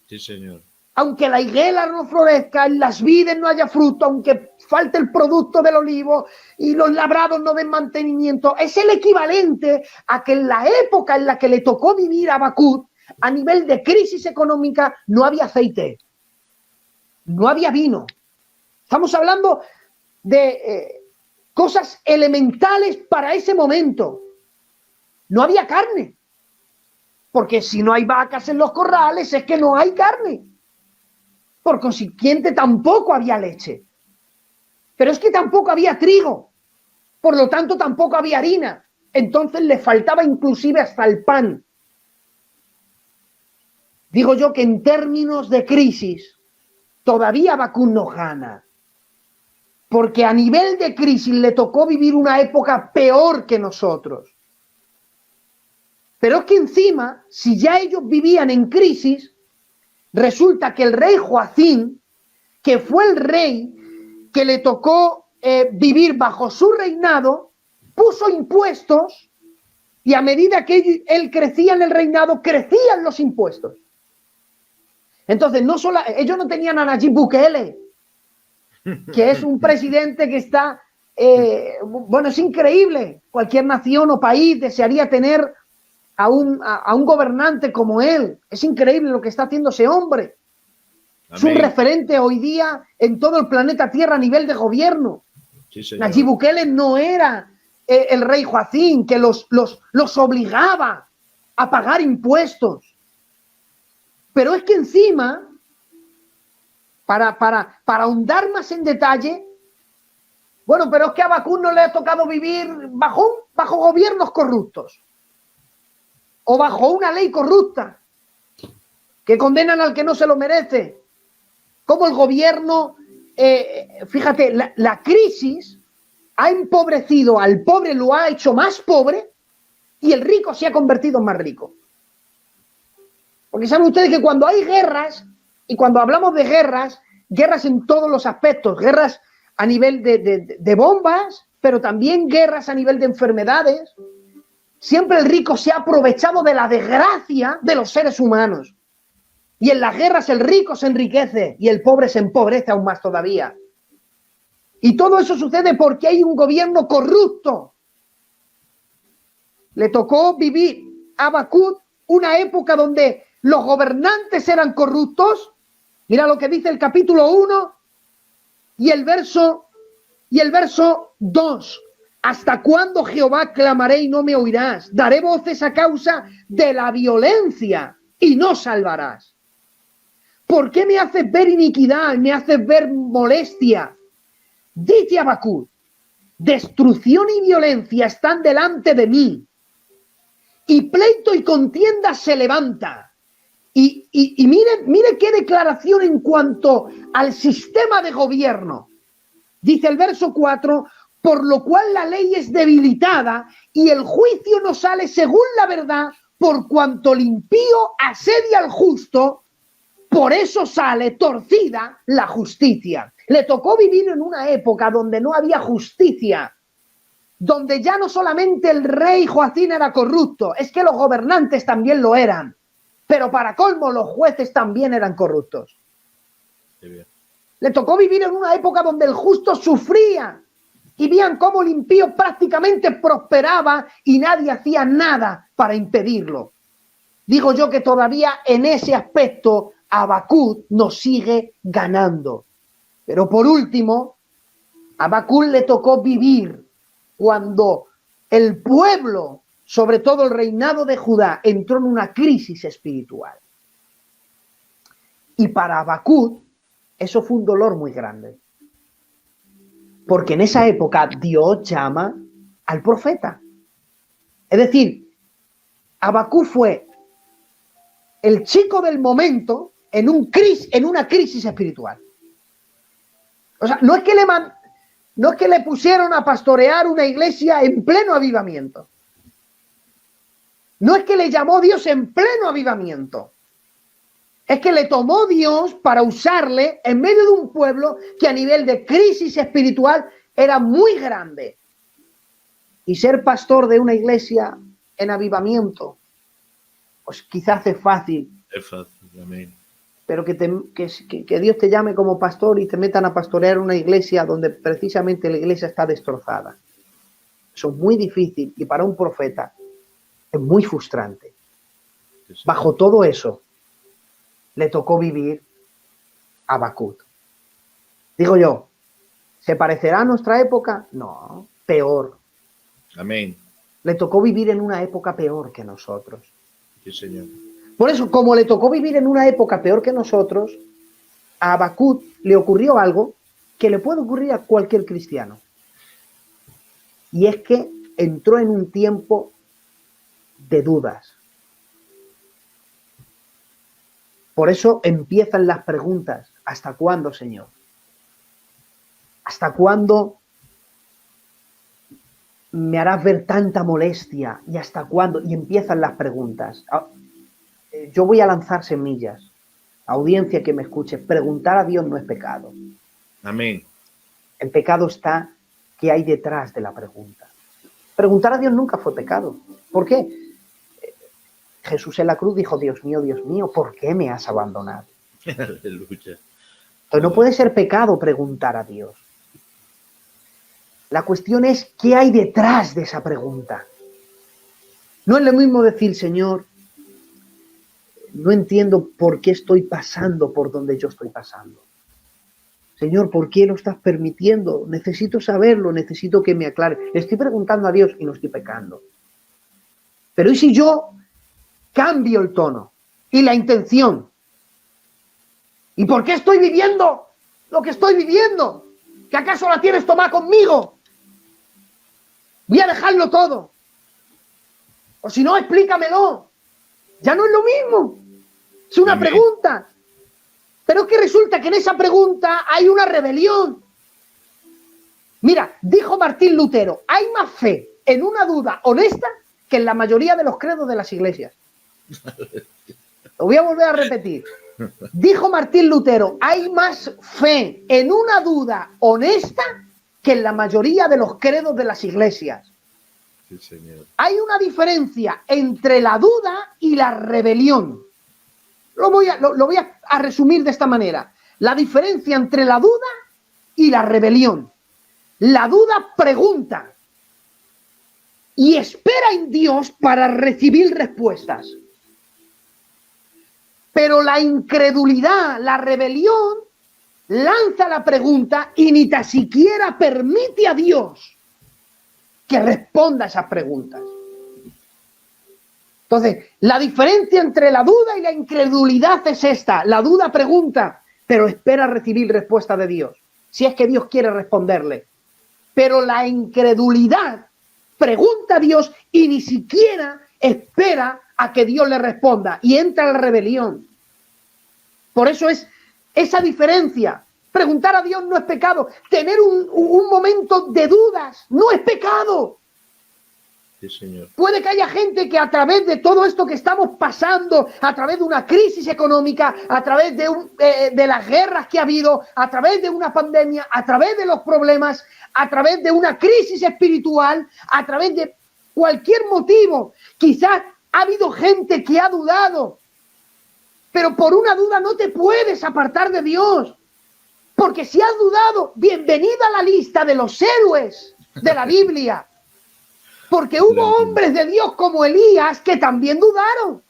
Sí, Señor. aunque la higuera no florezca, en las vides no haya fruto, aunque falte el producto del olivo y los labrados no den mantenimiento, es el equivalente a que en la época en la que le tocó vivir a Habacuc, a nivel de crisis económica, no había aceite, no había vino. Estamos hablando de cosas elementales para ese momento. No había carne, porque si no hay vacas en los corrales es que no hay carne. Por consiguiente, tampoco había leche. Pero es que tampoco había trigo. Por lo tanto, tampoco había harina. Entonces le faltaba inclusive hasta el pan. Digo yo que en términos de crisis, todavía Habacuc no gana. Porque a nivel de crisis le tocó vivir una época peor que nosotros. Pero es que encima, si ya ellos vivían en crisis, resulta que el rey Joacim, que fue el rey que le tocó vivir bajo su reinado, puso impuestos y a medida que él crecía en el reinado, crecían los impuestos. Entonces, no solo ellos no tenían a Nayib Bukele, que es un presidente que está, bueno, es increíble. Cualquier nación o país desearía tener a un gobernante como él. Es increíble lo que está haciendo ese hombre. Amén. Es un referente hoy día en todo el planeta Tierra a nivel de gobierno. Sí, Nayib Bukele no era el rey Joacim, que los obligaba a pagar impuestos. Pero es que encima, para ahondar más en detalle, bueno, pero es que a Habacuc no le ha tocado vivir bajo gobiernos corruptos o bajo una ley corrupta que condenan al que no se lo merece. Como el gobierno, fíjate, la crisis ha empobrecido al pobre, lo ha hecho más pobre y el rico se ha convertido en más rico. Porque saben ustedes que cuando hay guerras, y cuando hablamos de guerras en todos los aspectos, guerras a nivel de bombas, pero también guerras a nivel de enfermedades, siempre el rico se ha aprovechado de la desgracia de los seres humanos. Y en las guerras el rico se enriquece y el pobre se empobrece aún más todavía. Y todo eso sucede porque hay un gobierno corrupto. Le tocó vivir a Habacuc una época donde los gobernantes eran corruptos. Mira lo que dice el capítulo 1 y el verso 2. ¿Hasta cuándo, Jehová, clamaré y no me oirás? Daré voces a causa de la violencia y no salvarás. ¿Por qué me haces ver iniquidad? ¿Me haces ver molestia? Dice Habacuc: destrucción y violencia están delante de mí, y pleito y contienda se levanta. Y mire qué declaración en cuanto al sistema de gobierno. Dice el verso 4, por lo cual la ley es debilitada y el juicio no sale según la verdad, por cuanto el impío asedia al justo, por eso sale torcida la justicia. Le tocó vivir en una época donde no había justicia, donde ya no solamente el rey Joacim era corrupto, es que los gobernantes también lo eran. Pero para colmo, los jueces también eran corruptos. Le tocó vivir en una época donde el justo sufría y veían cómo el impío prácticamente prosperaba y nadie hacía nada para impedirlo. Digo yo que todavía en ese aspecto Habacuc nos sigue ganando. Pero por último, a Habacuc le tocó vivir cuando el pueblo, sobre todo el reinado de Judá, entró en una crisis espiritual. Y para Habacuc eso fue un dolor muy grande. Porque en esa época Dios llama al profeta. Es decir, Habacuc fue el chico del momento en una crisis espiritual. O sea, no es que le pusieron a pastorear una iglesia en pleno avivamiento. No es que le llamó Dios en pleno avivamiento. Es que le tomó Dios para usarle en medio de un pueblo que a nivel de crisis espiritual era muy grande. Y ser pastor de una iglesia en avivamiento, pues quizás es fácil. Es fácil, amén. pero que Dios te llame como pastor y te metan a pastorear una iglesia donde precisamente la iglesia está destrozada. Eso es muy difícil y para un profeta es muy frustrante. Bajo todo eso, le tocó vivir a Habacuc. Digo yo, ¿se parecerá a nuestra época? No, peor. Amén. Le tocó vivir en una época peor que nosotros. Sí, Señor. Por eso, como le tocó vivir en una época peor que nosotros, a Habacuc le ocurrió algo que le puede ocurrir a cualquier cristiano. Y es que entró en un tiempo de dudas. Por eso empiezan las preguntas. ¿Hasta cuándo, Señor? ¿Hasta cuándo me harás ver tanta molestia? ¿Y hasta cuándo? Y empiezan las preguntas. Yo voy a lanzar semillas. Audiencia que me escuche, preguntar a Dios no es pecado. Amén. El pecado está que hay detrás de la pregunta. Preguntar a Dios nunca fue pecado. ¿Por qué? Jesús en la cruz dijo, Dios mío, ¿por qué me has abandonado? Aleluya. Entonces no puede ser pecado preguntar a Dios. La cuestión es qué hay detrás de esa pregunta. No es lo mismo decir, Señor, no entiendo por qué estoy pasando por donde yo estoy pasando. Señor, ¿por qué lo estás permitiendo? Necesito saberlo, necesito que me aclare. Le estoy preguntando a Dios y no estoy pecando. Pero ¿y si yo cambio el tono y la intención? ¿Y por qué estoy viviendo lo que estoy viviendo? ¿Que acaso la tienes tomada conmigo? Voy a dejarlo todo. O si no, explícamelo. Ya no es lo mismo. Es una Amén. pregunta. Pero es que resulta que en esa pregunta hay una rebelión. Mira, dijo Martín Lutero, hay más fe en una duda honesta que en la mayoría de los credos de las iglesias. Lo voy a volver a repetir. Dijo Martín Lutero, hay más fe en una duda honesta que en la mayoría de los credos de las iglesias. Sí, Señor. Hay una diferencia entre la duda y la rebelión. Lo voy a resumir de esta manera. La diferencia entre la duda y la rebelión. La duda pregunta y espera en Dios para recibir respuestas. Pero la incredulidad, la rebelión, lanza la pregunta y ni tan siquiera permite a Dios que responda a esas preguntas. Entonces, la diferencia entre la duda y la incredulidad es esta. La duda pregunta, pero espera recibir respuesta de Dios, si es que Dios quiere responderle. Pero la incredulidad pregunta a Dios y ni siquiera espera a que Dios le responda. Y entra la rebelión. Por eso es esa diferencia. Preguntar a Dios no es pecado. Tener un momento de dudas no es pecado. Sí, Señor. Puede que haya gente que a través de todo esto que estamos pasando, a través de una crisis económica, a través de las guerras que ha habido, a través de una pandemia, a través de los problemas, a través de una crisis espiritual, a través de cualquier motivo, quizás ha habido gente que ha dudado, pero por una duda no te puedes apartar de Dios, porque si has dudado, bienvenida a la lista de los héroes de la Biblia. Porque hubo hombres de Dios como Elías que también dudaron.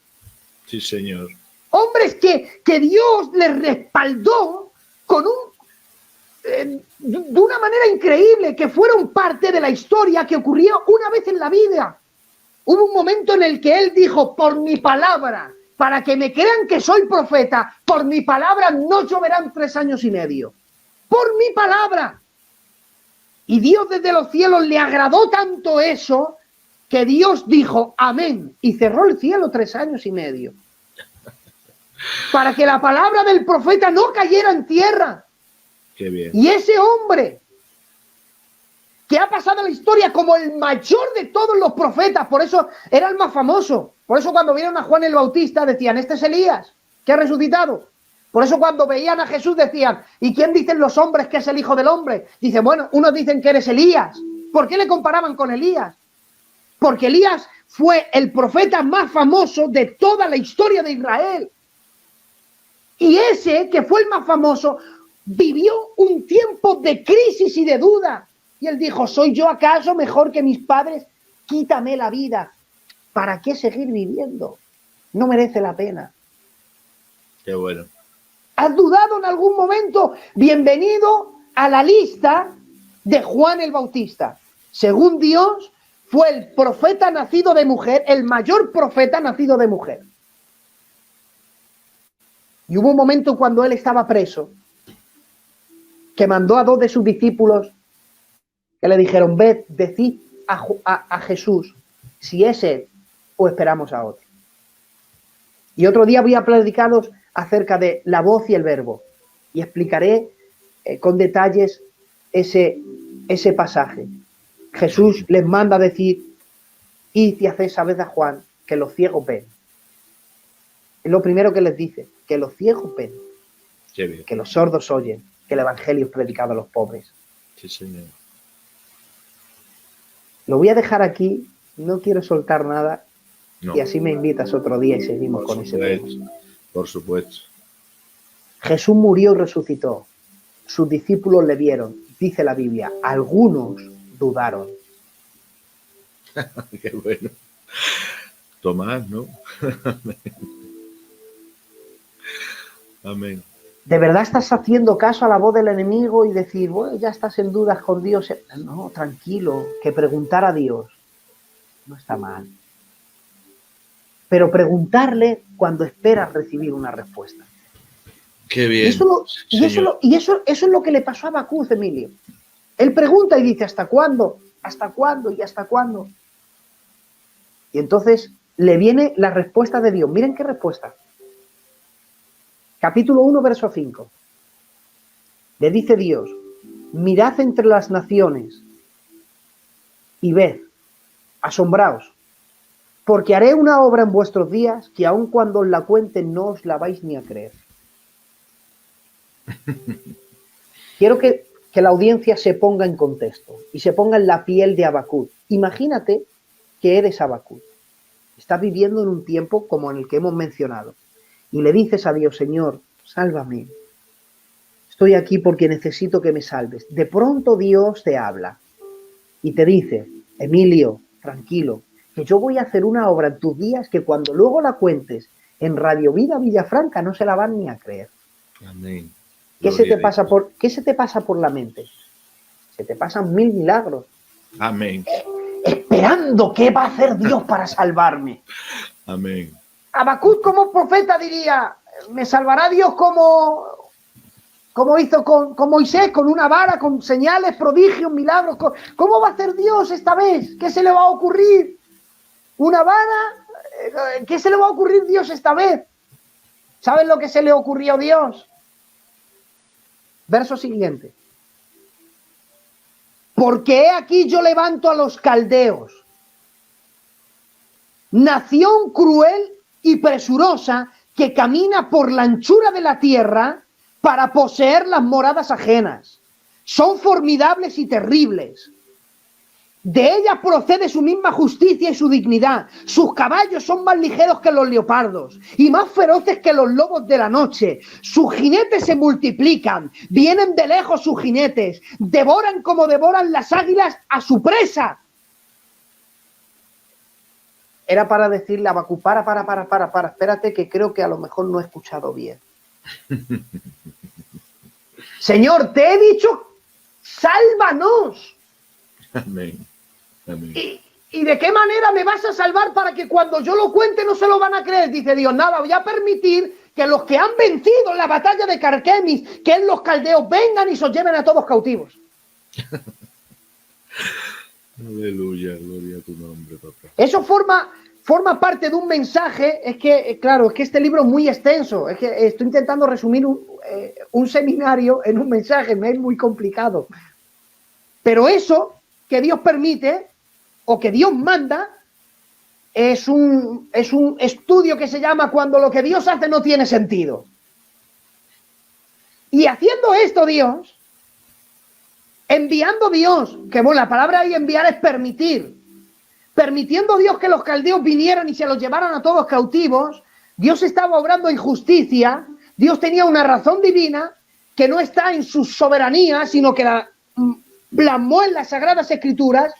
Sí, Señor. Hombres que Dios les respaldó con de una manera increíble, que fueron parte de la historia que ocurrió una vez en la vida. Hubo un momento en el que él dijo, por mi palabra, para que me crean que soy profeta, por mi palabra no lloverán 3 años y medio. Por mi palabra. Y Dios desde los cielos le agradó tanto eso que Dios dijo amén y cerró el cielo 3 años y medio. Para que la palabra del profeta no cayera en tierra. Qué bien. Y ese hombre que ha pasado la historia como el mayor de todos los profetas, por eso era el más famoso. Por eso cuando vieron a Juan el Bautista decían, este es Elías, que ha resucitado. Por eso cuando veían a Jesús decían, ¿y quién dicen los hombres que es el Hijo del Hombre? Dicen, bueno, unos dicen que eres Elías. ¿Por qué le comparaban con Elías? Porque Elías fue el profeta más famoso de toda la historia de Israel. Y ese, que fue el más famoso, vivió un tiempo de crisis y de duda. Y él dijo, ¿soy yo acaso mejor que mis padres? Quítame la vida. ¿Para qué seguir viviendo? No merece la pena. Qué bueno. ¿Has dudado en algún momento? Bienvenido a la lista de Juan el Bautista. Según Dios, fue el profeta nacido de mujer, el mayor profeta nacido de mujer. Y hubo un momento cuando él estaba preso, que mandó a 2 de sus discípulos que le dijeron, ved, decid a Jesús si es él o esperamos a otro. Y otro día voy a predicaros acerca de la voz y el verbo y explicaré con detalles ese pasaje. Jesús les manda a decir, id y haced saber a Juan que los ciegos ven. Es lo primero que les dice, que los ciegos ven, que los sordos oyen, que el evangelio es predicado a los pobres. Sí, señor. Lo voy a dejar aquí, no quiero soltar nada, No. y así me invitas otro día y seguimos con ese tema. Por supuesto. Jesús murió y resucitó. Sus discípulos le vieron. Dice la Biblia, algunos dudaron. Qué bueno. Tomás, ¿no? Amén. ¿De verdad estás haciendo caso a la voz del enemigo y decir, bueno, ya estás en dudas con Dios? No, tranquilo, que preguntar a Dios no está mal. Pero preguntarle cuando esperas recibir una respuesta. Qué bien. Y eso es lo que le pasó a Habacuc, Emilio. Él pregunta y dice, ¿hasta cuándo? ¿Hasta cuándo? ¿Y hasta cuándo? Y entonces le viene la respuesta de Dios. Miren qué respuesta. Capítulo 1, verso 5. Le dice Dios, mirad entre las naciones y ved, asombraos, porque haré una obra en vuestros días que aun cuando os la cuenten no os la vais ni a creer. Quiero que la audiencia se ponga en contexto y se ponga en la piel de Habacuc. Imagínate que eres Habacuc. Estás viviendo en un tiempo como en el que hemos mencionado. Y le dices a Dios, Señor, sálvame. Estoy aquí porque necesito que me salves. De pronto Dios te habla y te dice, Emilio, tranquilo, que yo voy a hacer una obra en tus días que cuando luego la cuentes en Radio Vida Villafranca no se la van ni a creer. Amén. ¿Qué se te pasa por la mente? Se te pasan 1000 milagros. Amén. Esperando qué va a hacer Dios para salvarme. Amén. Habacuc como profeta diría, me salvará Dios como hizo con Moisés, con una vara, con señales, prodigios, milagros. ¿Cómo va a hacer Dios esta vez? ¿Qué se le va a ocurrir? ¿Una vara? ¿Qué se le va a ocurrir Dios esta vez? ¿Saben lo que se le ocurrió a Dios? Verso siguiente. Porque he aquí yo levanto a los caldeos, nación cruel y presurosa que camina por la anchura de la tierra para poseer las moradas ajenas. Son formidables y terribles. De ella procede su misma justicia y su dignidad. Sus caballos son más ligeros que los leopardos y más feroces que los lobos de la noche. Sus jinetes se multiplican, vienen de lejos sus jinetes, devoran como devoran las águilas a su presa. Era para decirle a Habacuc, para, espérate que creo que a lo mejor no he escuchado bien. Señor, te he dicho, sálvanos. Amén. Amén. ¿Y de qué manera me vas a salvar para que cuando yo lo cuente no se lo van a creer? Dice Dios, nada, voy a permitir que los que han vencido en la batalla de Carquemis, que en los caldeos, vengan y se os lleven a todos cautivos. Aleluya, gloria a tu nombre, papá. Eso forma parte de un mensaje. Es que, claro, es que este libro es muy extenso. Es que estoy intentando resumir un seminario en un mensaje, me es muy complicado. Pero eso que Dios permite o que Dios manda es un estudio que se llama Cuando lo que Dios hace no tiene sentido. Y haciendo esto Dios, enviando Dios, que bueno, la palabra ahí enviar es permitir, permitiendo Dios que los caldeos vinieran y se los llevaran a todos cautivos, Dios estaba obrando en justicia, Dios tenía una razón divina que no está en su soberanía, sino que la plasmó en las Sagradas Escrituras,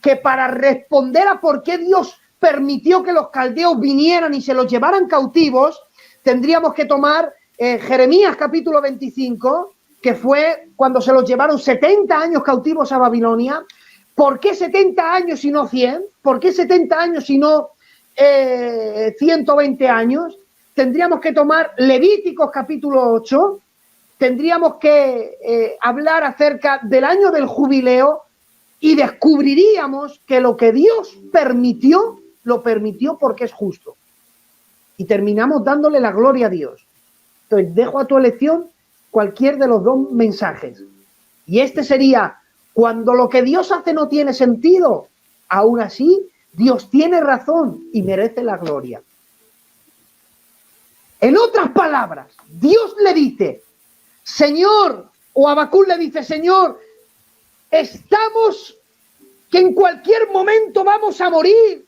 que para responder a por qué Dios permitió que los caldeos vinieran y se los llevaran cautivos, tendríamos que tomar Jeremías capítulo 25, que fue cuando se los llevaron 70 años cautivos a Babilonia. ¿Por qué 70 años y no 100? ¿Por qué 70 años y no 120 años? Tendríamos que tomar Levíticos capítulo 8, tendríamos que hablar acerca del año del jubileo y descubriríamos que lo que Dios permitió, lo permitió porque es justo. Y terminamos dándole la gloria a Dios. Entonces, dejo a tu elección cualquier de los dos mensajes. Y este sería: cuando lo que Dios hace no tiene sentido, aún así, Dios tiene razón y merece la gloria. En otras palabras, Dios le dice, Señor, o Habacuc le dice, Señor, estamos que en cualquier momento vamos a morir.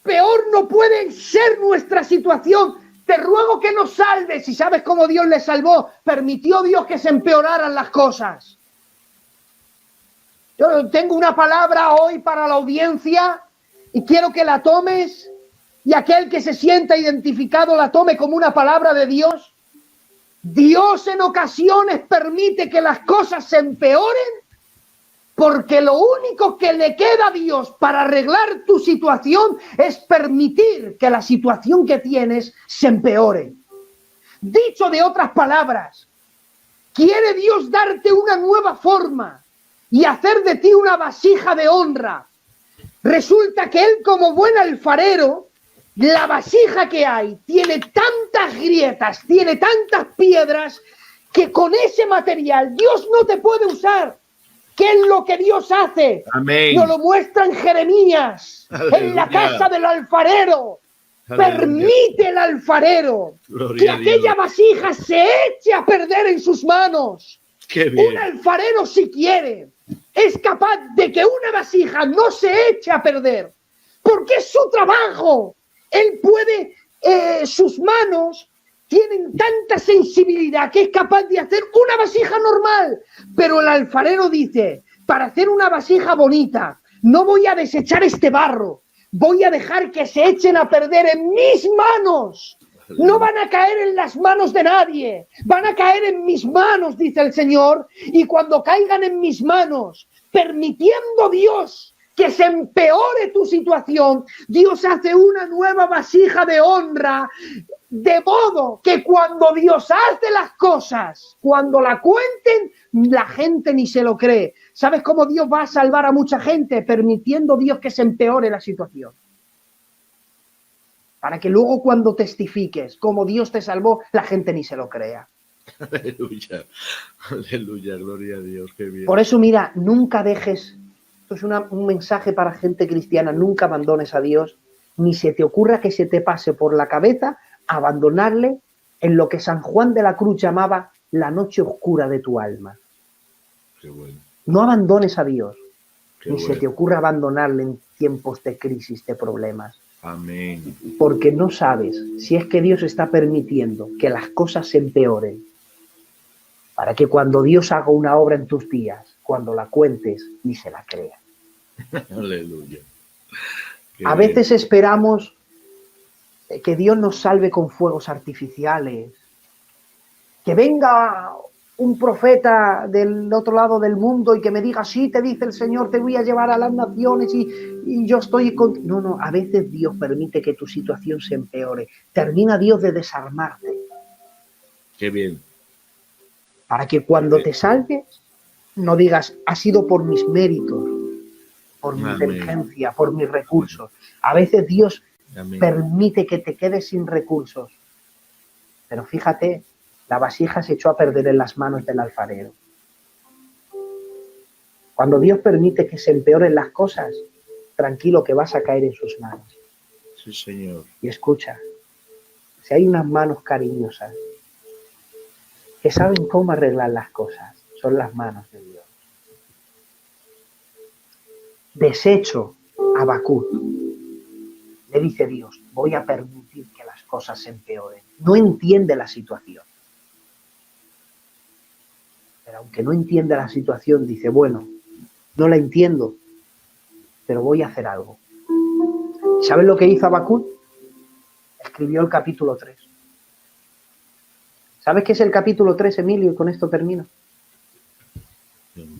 Peor no puede ser nuestra situación. Te ruego que nos salves. Y sabes cómo Dios le salvó. Permitió Dios que se empeoraran las cosas. Yo tengo una palabra hoy para la audiencia y quiero que la tomes, y aquel que se sienta identificado la tome como una palabra de Dios. Dios en ocasiones permite que las cosas se empeoren porque lo único que le queda a Dios para arreglar tu situación es permitir que la situación que tienes se empeore. Dicho de otras palabras, quiere Dios darte una nueva forma y hacer de ti una vasija de honra. Resulta que Él, como buen alfarero, la vasija que hay tiene tantas grietas, tiene tantas piedras, que con ese material Dios no te puede usar. ¿Qué es lo que Dios hace? Amén. Nos lo muestra en Jeremías. Aleluya. En la casa del alfarero. Aleluya. Permite el alfarero Gloria que aquella vasija se eche a perder en sus manos. Qué bien. Un alfarero, si quiere, es capaz de que una vasija no se eche a perder, porque es su trabajo. Él puede, sus manos tienen tanta sensibilidad que es capaz de hacer una vasija normal. Pero el alfarero dice, para hacer una vasija bonita, no voy a desechar este barro, voy a dejar que se echen a perder en mis manos. No van a caer en las manos de nadie, van a caer en mis manos, dice el Señor, y cuando caigan en mis manos, permitiendo Dios que se empeore tu situación, Dios hace una nueva vasija de honra, de modo que cuando Dios hace las cosas, cuando la cuenten, la gente ni se lo cree. ¿Sabes cómo Dios va a salvar a mucha gente? Permitiendo Dios que se empeore la situación. Para que luego cuando testifiques cómo Dios te salvó, la gente ni se lo crea. Aleluya, aleluya, gloria a Dios, qué bien. Por eso, mira, nunca dejes, esto es un mensaje para gente cristiana, nunca abandones a Dios, ni se te ocurra que se te pase por la cabeza abandonarle en lo que San Juan de la Cruz llamaba la noche oscura de tu alma. Qué bueno. No abandones a Dios, Qué ni bueno. se te ocurra abandonarle en tiempos de crisis, de problemas. Amén. Porque no sabes si es que Dios está permitiendo que las cosas se empeoren para que cuando Dios haga una obra en tus días, cuando la cuentes, ni se la crea. Aleluya. A veces esperamos que Dios nos salve con fuegos artificiales, que venga un profeta del otro lado del mundo y que me diga, sí, te dice el Señor, te voy a llevar a las naciones y yo estoy con... No, a veces Dios permite que tu situación se empeore. Termina Dios de desarmarte. Qué bien. Para que cuando te salves, no digas, ha sido por mis méritos, por mi inteligencia, por mis recursos. A veces Dios permite que te quedes sin recursos. Pero fíjate, la vasija se echó a perder en las manos del alfarero. Cuando Dios permite que se empeoren las cosas, tranquilo que vas a caer en sus manos. Sí, Señor. Y escucha, si hay unas manos cariñosas que saben cómo arreglar las cosas, son las manos de Dios. Deshecho Habacuc, le dice Dios, voy a permitir que las cosas se empeoren. No entiende la situación. Pero aunque no entienda la situación, dice, bueno, no la entiendo, pero voy a hacer algo. ¿Saben lo que hizo Habacuc? Escribió el capítulo 3. ¿Sabes qué es el capítulo 3, Emilio? Y con esto termino.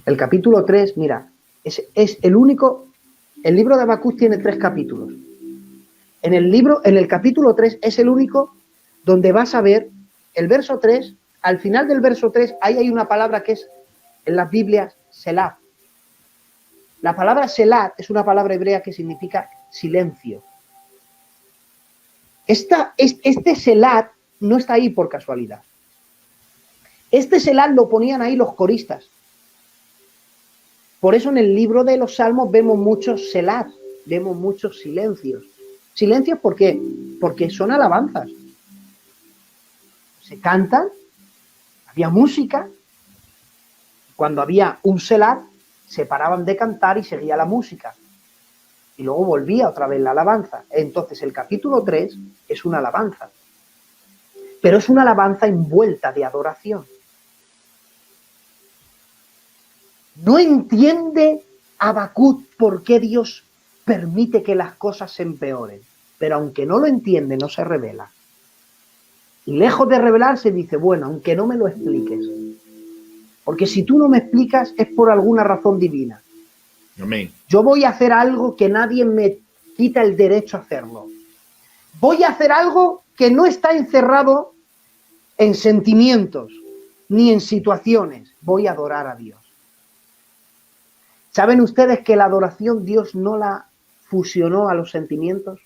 El capítulo 3, mira, es el único... El libro de Habacuc tiene 3 capítulos. En el capítulo 3 es el único donde vas a ver el verso 3. Al final del verso 3, ahí hay una palabra que es, en las Biblias, Selah. La palabra Selah es una palabra hebrea que significa silencio. Este Selah no está ahí por casualidad. Este Selah lo ponían ahí los coristas. Por eso en el libro de los Salmos vemos muchos Selah, vemos muchos silencios. Silencios, ¿por qué? Porque son alabanzas. Se cantan, había música. Cuando había un Selah, se paraban de cantar y seguía la música. Y luego volvía otra vez la alabanza. Entonces el capítulo 3 es una alabanza. Pero es una alabanza envuelta de adoración. No entiende Habacuc por qué Dios permite que las cosas se empeoren. Pero aunque no lo entiende, no se revela. Y lejos de revelarse dice, bueno, aunque no me lo expliques. Porque si tú no me explicas es por alguna razón divina. Amén. Yo voy a hacer algo que nadie me quita el derecho a hacerlo. Voy a hacer algo que no está encerrado en sentimientos ni en situaciones. Voy a adorar a Dios. ¿Saben ustedes que la adoración Dios no la fusionó a los sentimientos?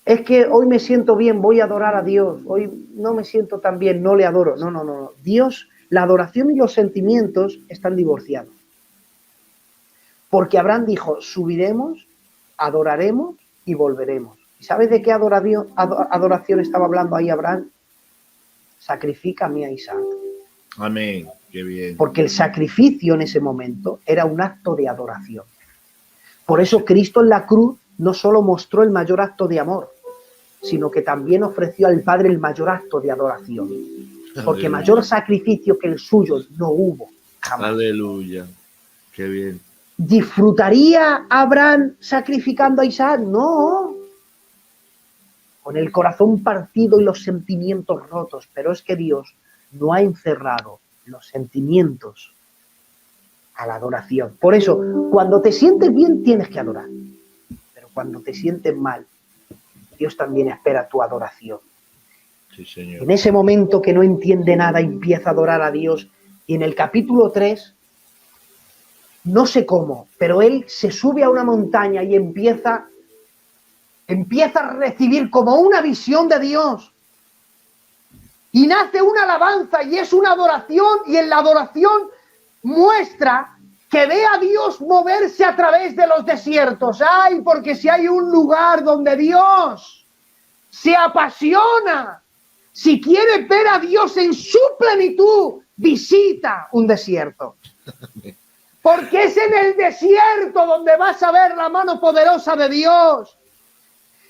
Es que hoy me siento bien, voy a adorar a Dios. Hoy no me siento tan bien, no le adoro. No. Dios, la adoración y los sentimientos están divorciados. Porque Abraham dijo, subiremos, adoraremos y volveremos. ¿Y sabes de qué adoración estaba hablando ahí Abraham? Sacrifícame a Isaac. Amén, qué bien. Porque el sacrificio en ese momento era un acto de adoración. Por eso Cristo en la cruz no solo mostró el mayor acto de amor, sino que también ofreció al Padre el mayor acto de adoración. Porque Aleluya. Mayor sacrificio que el suyo no hubo jamás. Aleluya, qué bien. ¿Disfrutaría Abraham sacrificando a Isaac? No. Con el corazón partido y los sentimientos rotos. Pero es que Dios no ha encerrado los sentimientos a la adoración. Por eso, cuando te sientes bien, tienes que adorar. Pero cuando te sientes mal, Dios también espera tu adoración. Sí, Señor. En ese momento que no entiende nada, empieza a adorar a Dios. Y en el capítulo 3, no sé cómo, pero él se sube a una montaña y empieza a recibir como una visión de Dios. Y nace una alabanza y es una adoración, y en la adoración muestra que ve a Dios moverse a través de los desiertos. ¡Ay! Porque si hay un lugar donde Dios se apasiona, si quieres ver a Dios en su plenitud, visita un desierto. Porque es en el desierto donde vas a ver la mano poderosa de Dios.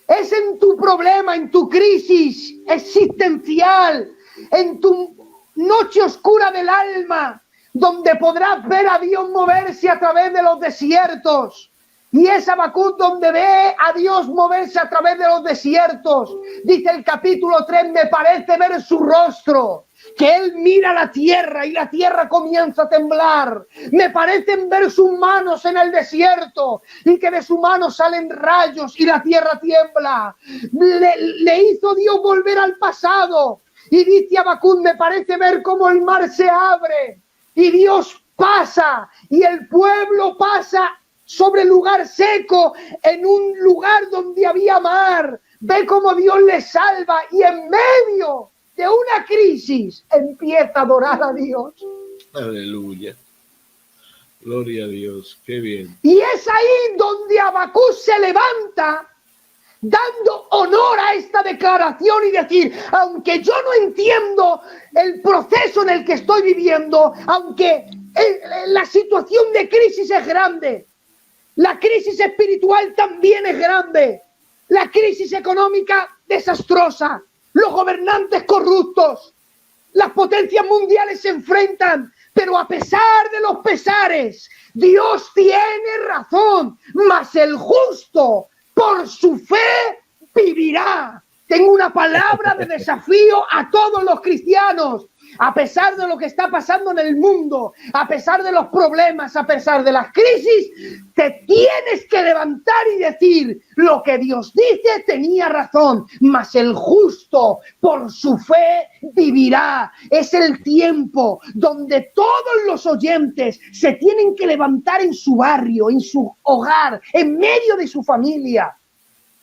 Es en tu problema, en tu crisis existencial, en tu noche oscura del alma, donde podrás ver a Dios moverse a través de los desiertos. Y es Habacuc donde ve a Dios moverse a través de los desiertos. Dice el capítulo 3, me parece ver su rostro, que él mira la tierra y la tierra comienza a temblar. Me parecen ver sus manos en el desierto y que de sus manos salen rayos y la tierra tiembla. Le hizo Dios volver al pasado. Y dice Habacuc, me parece ver cómo el mar se abre y Dios pasa y el pueblo pasa sobre el lugar seco, en un lugar donde había mar. Ve cómo Dios le salva y en medio de una crisis empieza a adorar a Dios. Aleluya. Gloria a Dios, qué bien. Y es ahí donde Habacuc se levanta, dando honor a esta declaración y decir, aunque yo no entiendo el proceso en el que estoy viviendo, aunque la situación de crisis es grande, La crisis espiritual también es grande. La crisis económica desastrosa. Los gobernantes corruptos. Las potencias mundiales se enfrentan. Pero a pesar de los pesares, Dios tiene razón. Mas el justo por su fe vivirá. Tengo una palabra de desafío a todos los cristianos. A pesar de lo que está pasando en el mundo, a pesar de los problemas, a pesar de las crisis, te tienes que levantar y decir, lo que Dios dice tenía razón, mas el justo por su fe vivirá. Es el tiempo donde todos los oyentes se tienen que levantar en su barrio, en su hogar, en medio de su familia,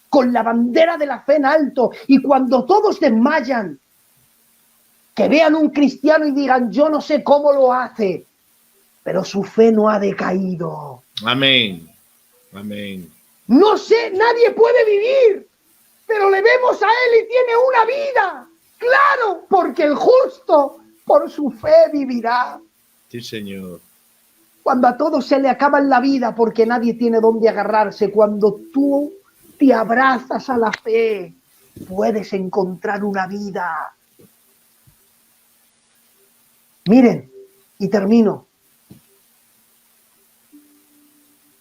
con la bandera de la fe en alto, y cuando todos desmayan, que vean un cristiano y digan, yo no sé cómo lo hace, pero su fe no ha decaído. Amén. Amén. No sé, nadie puede vivir, pero le vemos a él y tiene una vida. Claro, porque el justo por su fe vivirá. Sí, Señor. Cuando a todos se le acaba la vida porque nadie tiene dónde agarrarse, cuando tú te abrazas a la fe, puedes encontrar una vida. Miren, y termino.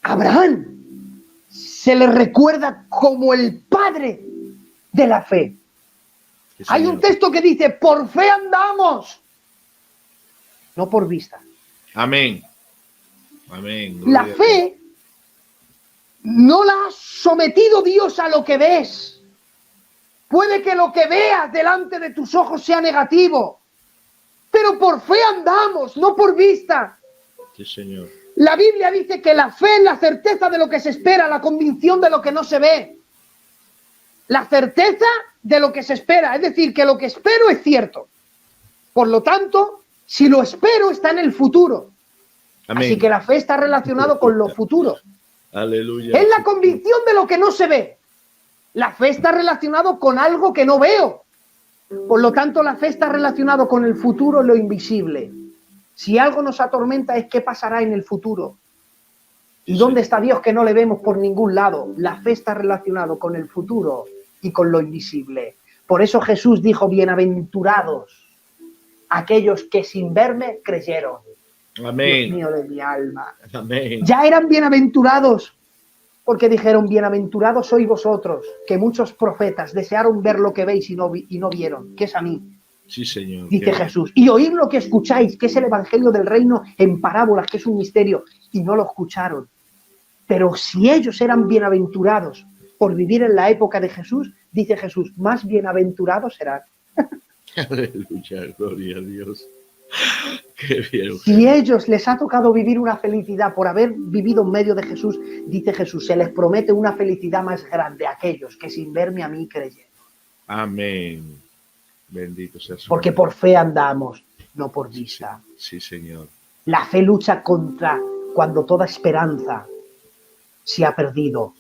Abraham se le recuerda como el padre de la fe. Sí, hay un texto que dice, por fe andamos, no por vista. Amén. Amén. La fe no la ha sometido Dios a lo que ves. Puede que lo que veas delante de tus ojos sea negativo. Pero por fe andamos, no por vista. Sí, Señor. La Biblia dice que la fe es la certeza de lo que se espera, la convicción de lo que no se ve. La certeza de lo que se espera, es decir, que lo que espero es cierto. Por lo tanto, si lo espero, está en el futuro. Amén. Así que la fe está relacionada con lo futuro. Aleluya. Es la convicción de lo que no se ve. La fe está relacionada con algo que no veo. Por lo tanto, la fe está relacionada con el futuro, lo invisible. Si algo nos atormenta es qué pasará en el futuro. ¿Y dónde está Dios que no le vemos por ningún lado? La fe está relacionada con el futuro y con lo invisible. Por eso Jesús dijo, bienaventurados aquellos que sin verme creyeron. Amén. Dios mío de mi alma. Amén. Ya eran bienaventurados. Porque dijeron, bienaventurados sois vosotros, que muchos profetas desearon ver lo que veis y no vieron, que es a mí. Sí, Señor. Dice Jesús. Y oír lo que escucháis, que es el evangelio del reino en parábolas, que es un misterio, y no lo escucharon. Pero si ellos eran bienaventurados por vivir en la época de Jesús, dice Jesús, más bienaventurados serán. Aleluya, gloria a Dios. Qué bien. Si ellos les ha tocado vivir una felicidad por haber vivido en medio de Jesús, dice Jesús, se les promete una felicidad más grande a aquellos que sin verme a mí creyeron. Amén. Bendito sea su Porque nombre. por fe andamos, no por vista. Sí, Señor. La fe lucha contra cuando toda esperanza se ha perdido.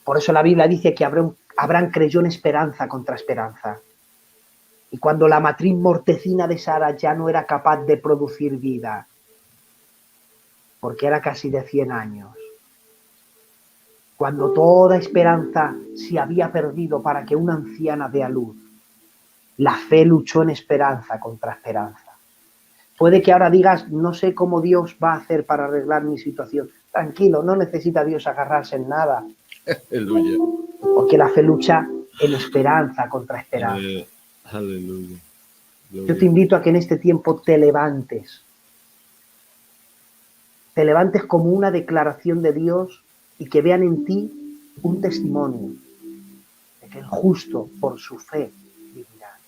Por eso la Biblia dice que Abraham creyó en esperanza contra esperanza. Y cuando la matriz mortecina de Sara ya no era capaz de producir vida, porque era casi de 100 años, cuando toda esperanza se había perdido para que una anciana dé a luz, la fe luchó en esperanza contra esperanza. Puede que ahora digas, no sé cómo Dios va a hacer para arreglar mi situación. Tranquilo, no necesita Dios agarrarse en nada. Aleluya. Porque la fe lucha en esperanza contra esperanza. Aleluya. Yo te invito a que en este tiempo te levantes. Te levantes como una declaración de Dios y que vean en ti un testimonio de que el justo por su fe vivirá.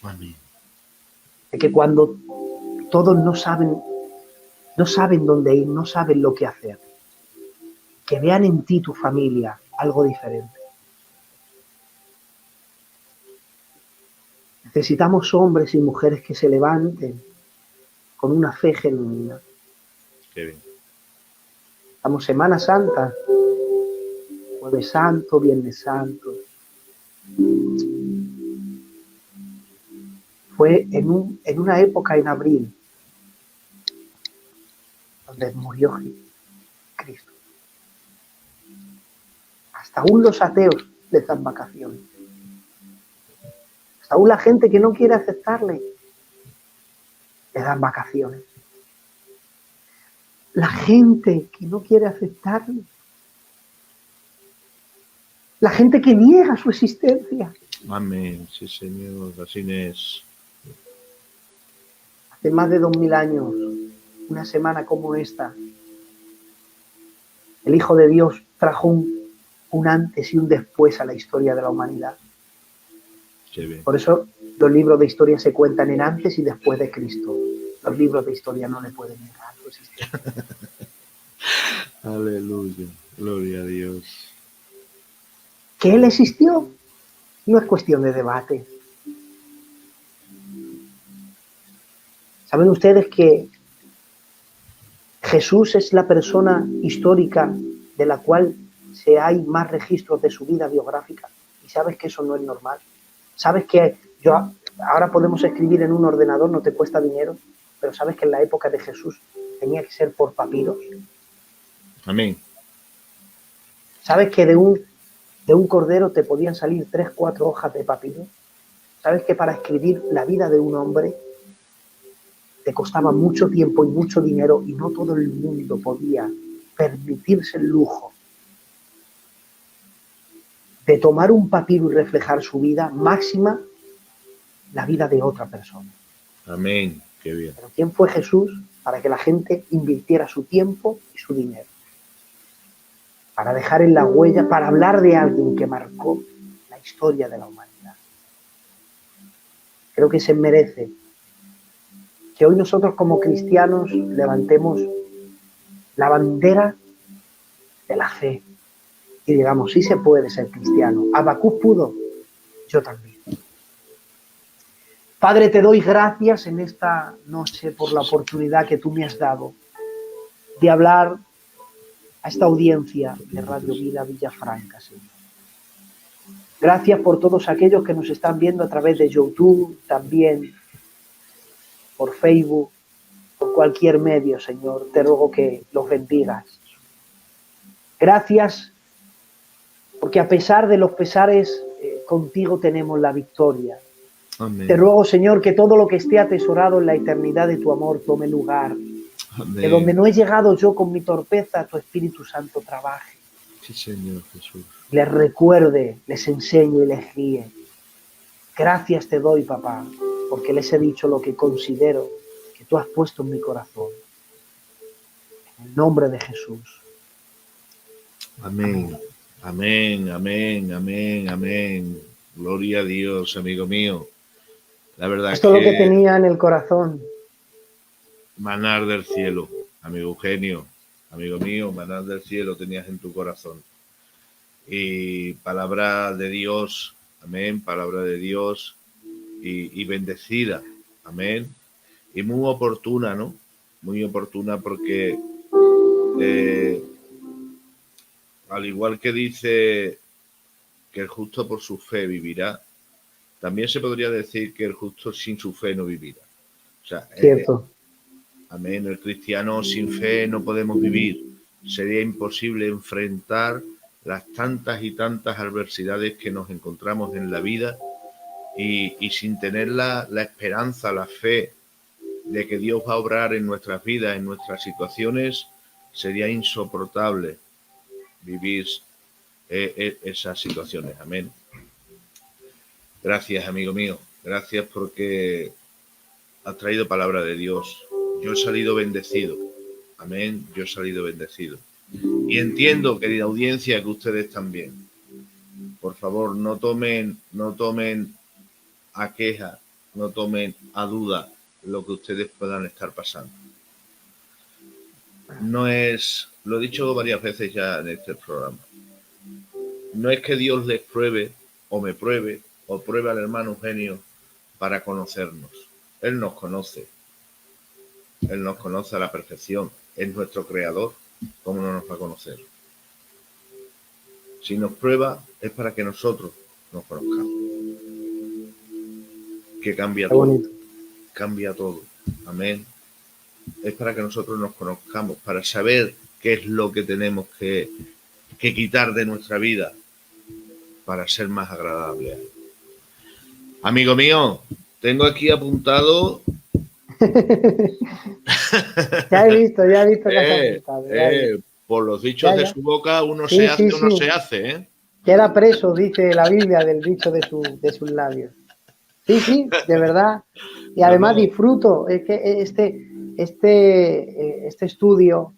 Amén. De que cuando todos no saben dónde ir, no saben lo que hacer, que vean en ti, tu familia, algo diferente. Necesitamos hombres y mujeres que se levanten con una fe genuina. Qué bien. Estamos Semana Santa, Jueves Santo, Viernes Santo. Fue en una época en abril donde murió Cristo. Hasta aún los ateos les dan vacaciones. Hasta aún la gente que no quiere aceptarle le dan vacaciones. La gente que no quiere aceptarle. La gente que niega su existencia. Amén, sí Señor, así es. Hace más de 2000 años, una semana como esta, el Hijo de Dios trajo un antes y un después a la historia de la humanidad. Por eso los libros de historia se cuentan en antes y después de Cristo. Los libros de historia no le pueden negar su existencia. Aleluya, gloria a Dios. Que Él existió no es cuestión de debate. ¿Saben ustedes que Jesús es la persona histórica de la cual hay más registros de su vida biográfica? ¿Y sabes que eso no es normal? ¿Sabes que ahora podemos escribir en un ordenador, no te cuesta dinero, pero sabes que en la época de Jesús tenía que ser por papiros? Amén. ¿Sabes que de un cordero te podían salir 3, 4 hojas de papiro? ¿Sabes que para escribir la vida de un hombre te costaba mucho tiempo y mucho dinero y no todo el mundo podía permitirse el lujo de tomar un papiro y reflejar su vida, máxima la vida de otra persona? Amén, qué bien. Pero ¿quién fue Jesús para que la gente invirtiera su tiempo y su dinero? Para dejar en la huella, para hablar de alguien que marcó la historia de la humanidad. Creo que se merece que hoy nosotros como cristianos levantemos la bandera de la fe y digamos, sí se puede ser cristiano. Habacuc pudo, yo también. Padre, te doy gracias en esta noche por la oportunidad que tú me has dado de hablar a esta audiencia de Radio Vida Villafranca, Señor. Gracias por todos aquellos que nos están viendo a través de YouTube, también por Facebook, por cualquier medio, Señor. Te ruego que los bendigas. Gracias porque a pesar de los pesares, contigo tenemos la victoria. Amén. Te ruego, Señor, que todo lo que esté atesorado en la eternidad de tu amor tome lugar. Amén. De donde no he llegado yo con mi torpeza, tu Espíritu Santo trabaje. Sí, Señor Jesús. Les recuerde, les enseñe y les guíe. Gracias te doy, papá, porque les he dicho lo que considero que tú has puesto en mi corazón. En el nombre de Jesús. Amén. Amén, amén, amén, amén. Gloria a Dios, amigo mío. La verdad esto es lo que tenía en el corazón. Manar del cielo, amigo Eugenio, amigo mío, manar del cielo tenías en tu corazón. Y palabra de Dios, amén, palabra de Dios y bendecida, amén. Y muy oportuna, ¿no? Muy oportuna porque al igual que dice que el justo por su fe vivirá, también se podría decir que el justo sin su fe no vivirá. O sea, cierto. Amén. El cristiano sin fe no podemos vivir. Sería imposible enfrentar las tantas y tantas adversidades que nos encontramos en la vida y sin tener la esperanza, la fe de que Dios va a obrar en nuestras vidas, en nuestras situaciones, sería insoportable vivir esas situaciones. Amén. Gracias, amigo mío. Gracias porque has traído palabra de Dios. Yo he salido bendecido. Amén. Yo he salido bendecido. Y entiendo, querida audiencia, que ustedes también. Por favor, no tomen a queja, no tomen a duda lo que ustedes puedan estar pasando. No es, lo he dicho varias veces ya en este programa, no es que Dios les pruebe o me pruebe o pruebe al hermano Eugenio para conocernos. Él nos conoce. Él nos conoce a la perfección. Es nuestro creador. ¿Cómo no nos va a conocer? Si nos prueba es para que nosotros nos conozcamos. Que cambia todo. Bonito. Cambia todo. Amén. Es para que nosotros nos conozcamos, para saber qué es lo que tenemos que que quitar de nuestra vida para ser más agradable. Amigo mío, tengo aquí apuntado... ya he visto que has apuntado. Por los dichos de su boca, uno sí, se hace sí, o no sí. se hace, ¿eh? Queda preso, dice la Biblia, del dicho de sus labios. Sí, sí, de verdad. Y además disfruto. Es que este estudio,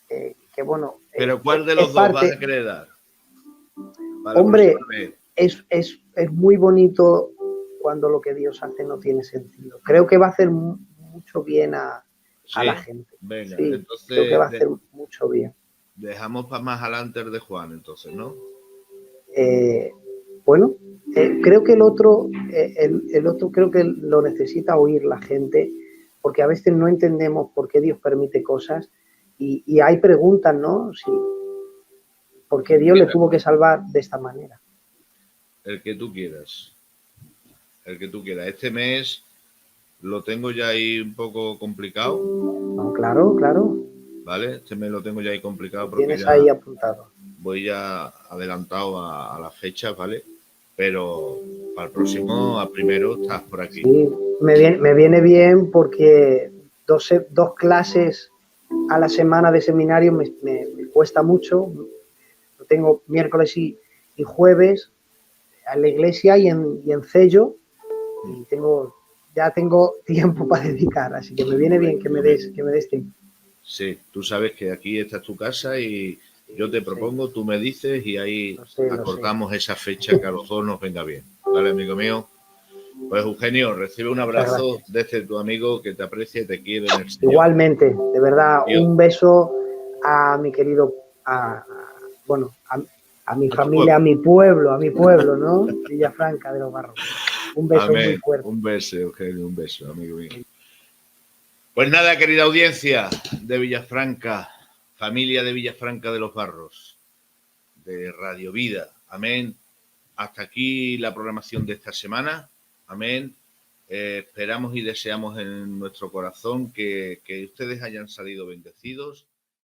que bueno... Pero ¿cuál de los dos vas a querer dar? Hombre, es muy bonito cuando lo que Dios hace no tiene sentido. Creo que va a hacer mucho bien a la gente. Venga, sí, entonces creo que va a hacer mucho bien. Dejamos para más adelante el de Juan, entonces, ¿no? Bueno, creo que el otro creo que lo necesita oír la gente, porque a veces no entendemos por qué Dios permite cosas y hay preguntas, ¿no? Sí, ¿por qué Dios le tuvo que salvar de esta manera? El que tú quieras. El que tú quieras. Este mes lo tengo ya ahí un poco complicado. No, claro. ¿Vale? Este mes lo tengo ya ahí complicado porque tienes ahí apuntado. Voy ya adelantado a las fechas, ¿vale? Pero para el próximo, a primero, estás por aquí. Sí, me viene bien porque dos clases a la semana de seminario me cuesta mucho. Tengo miércoles y jueves en la iglesia y en Cello, y ya tengo tiempo para dedicar, así que me viene bien que me des tiempo. Sí, tú sabes que aquí esta es tu casa y yo te propongo, tú me dices y ahí acordamos esa fecha que a los dos nos venga bien. ¿Vale, amigo mío? Pues Eugenio, recibe un abrazo desde tu amigo que te aprecia y te quiere en el Señor. Igualmente, de verdad, un beso a mi querido, a mi familia, a mi pueblo, ¿no? Villafranca de los Barros. Un beso muy fuerte. Un beso, Eugenio, un beso, amigo mío. Pues nada, querida audiencia de Villafranca, familia de Villafranca de los Barros, de Radio Vida. Amén. Hasta aquí la programación de esta semana. Amén. Esperamos y deseamos en nuestro corazón que ustedes hayan salido bendecidos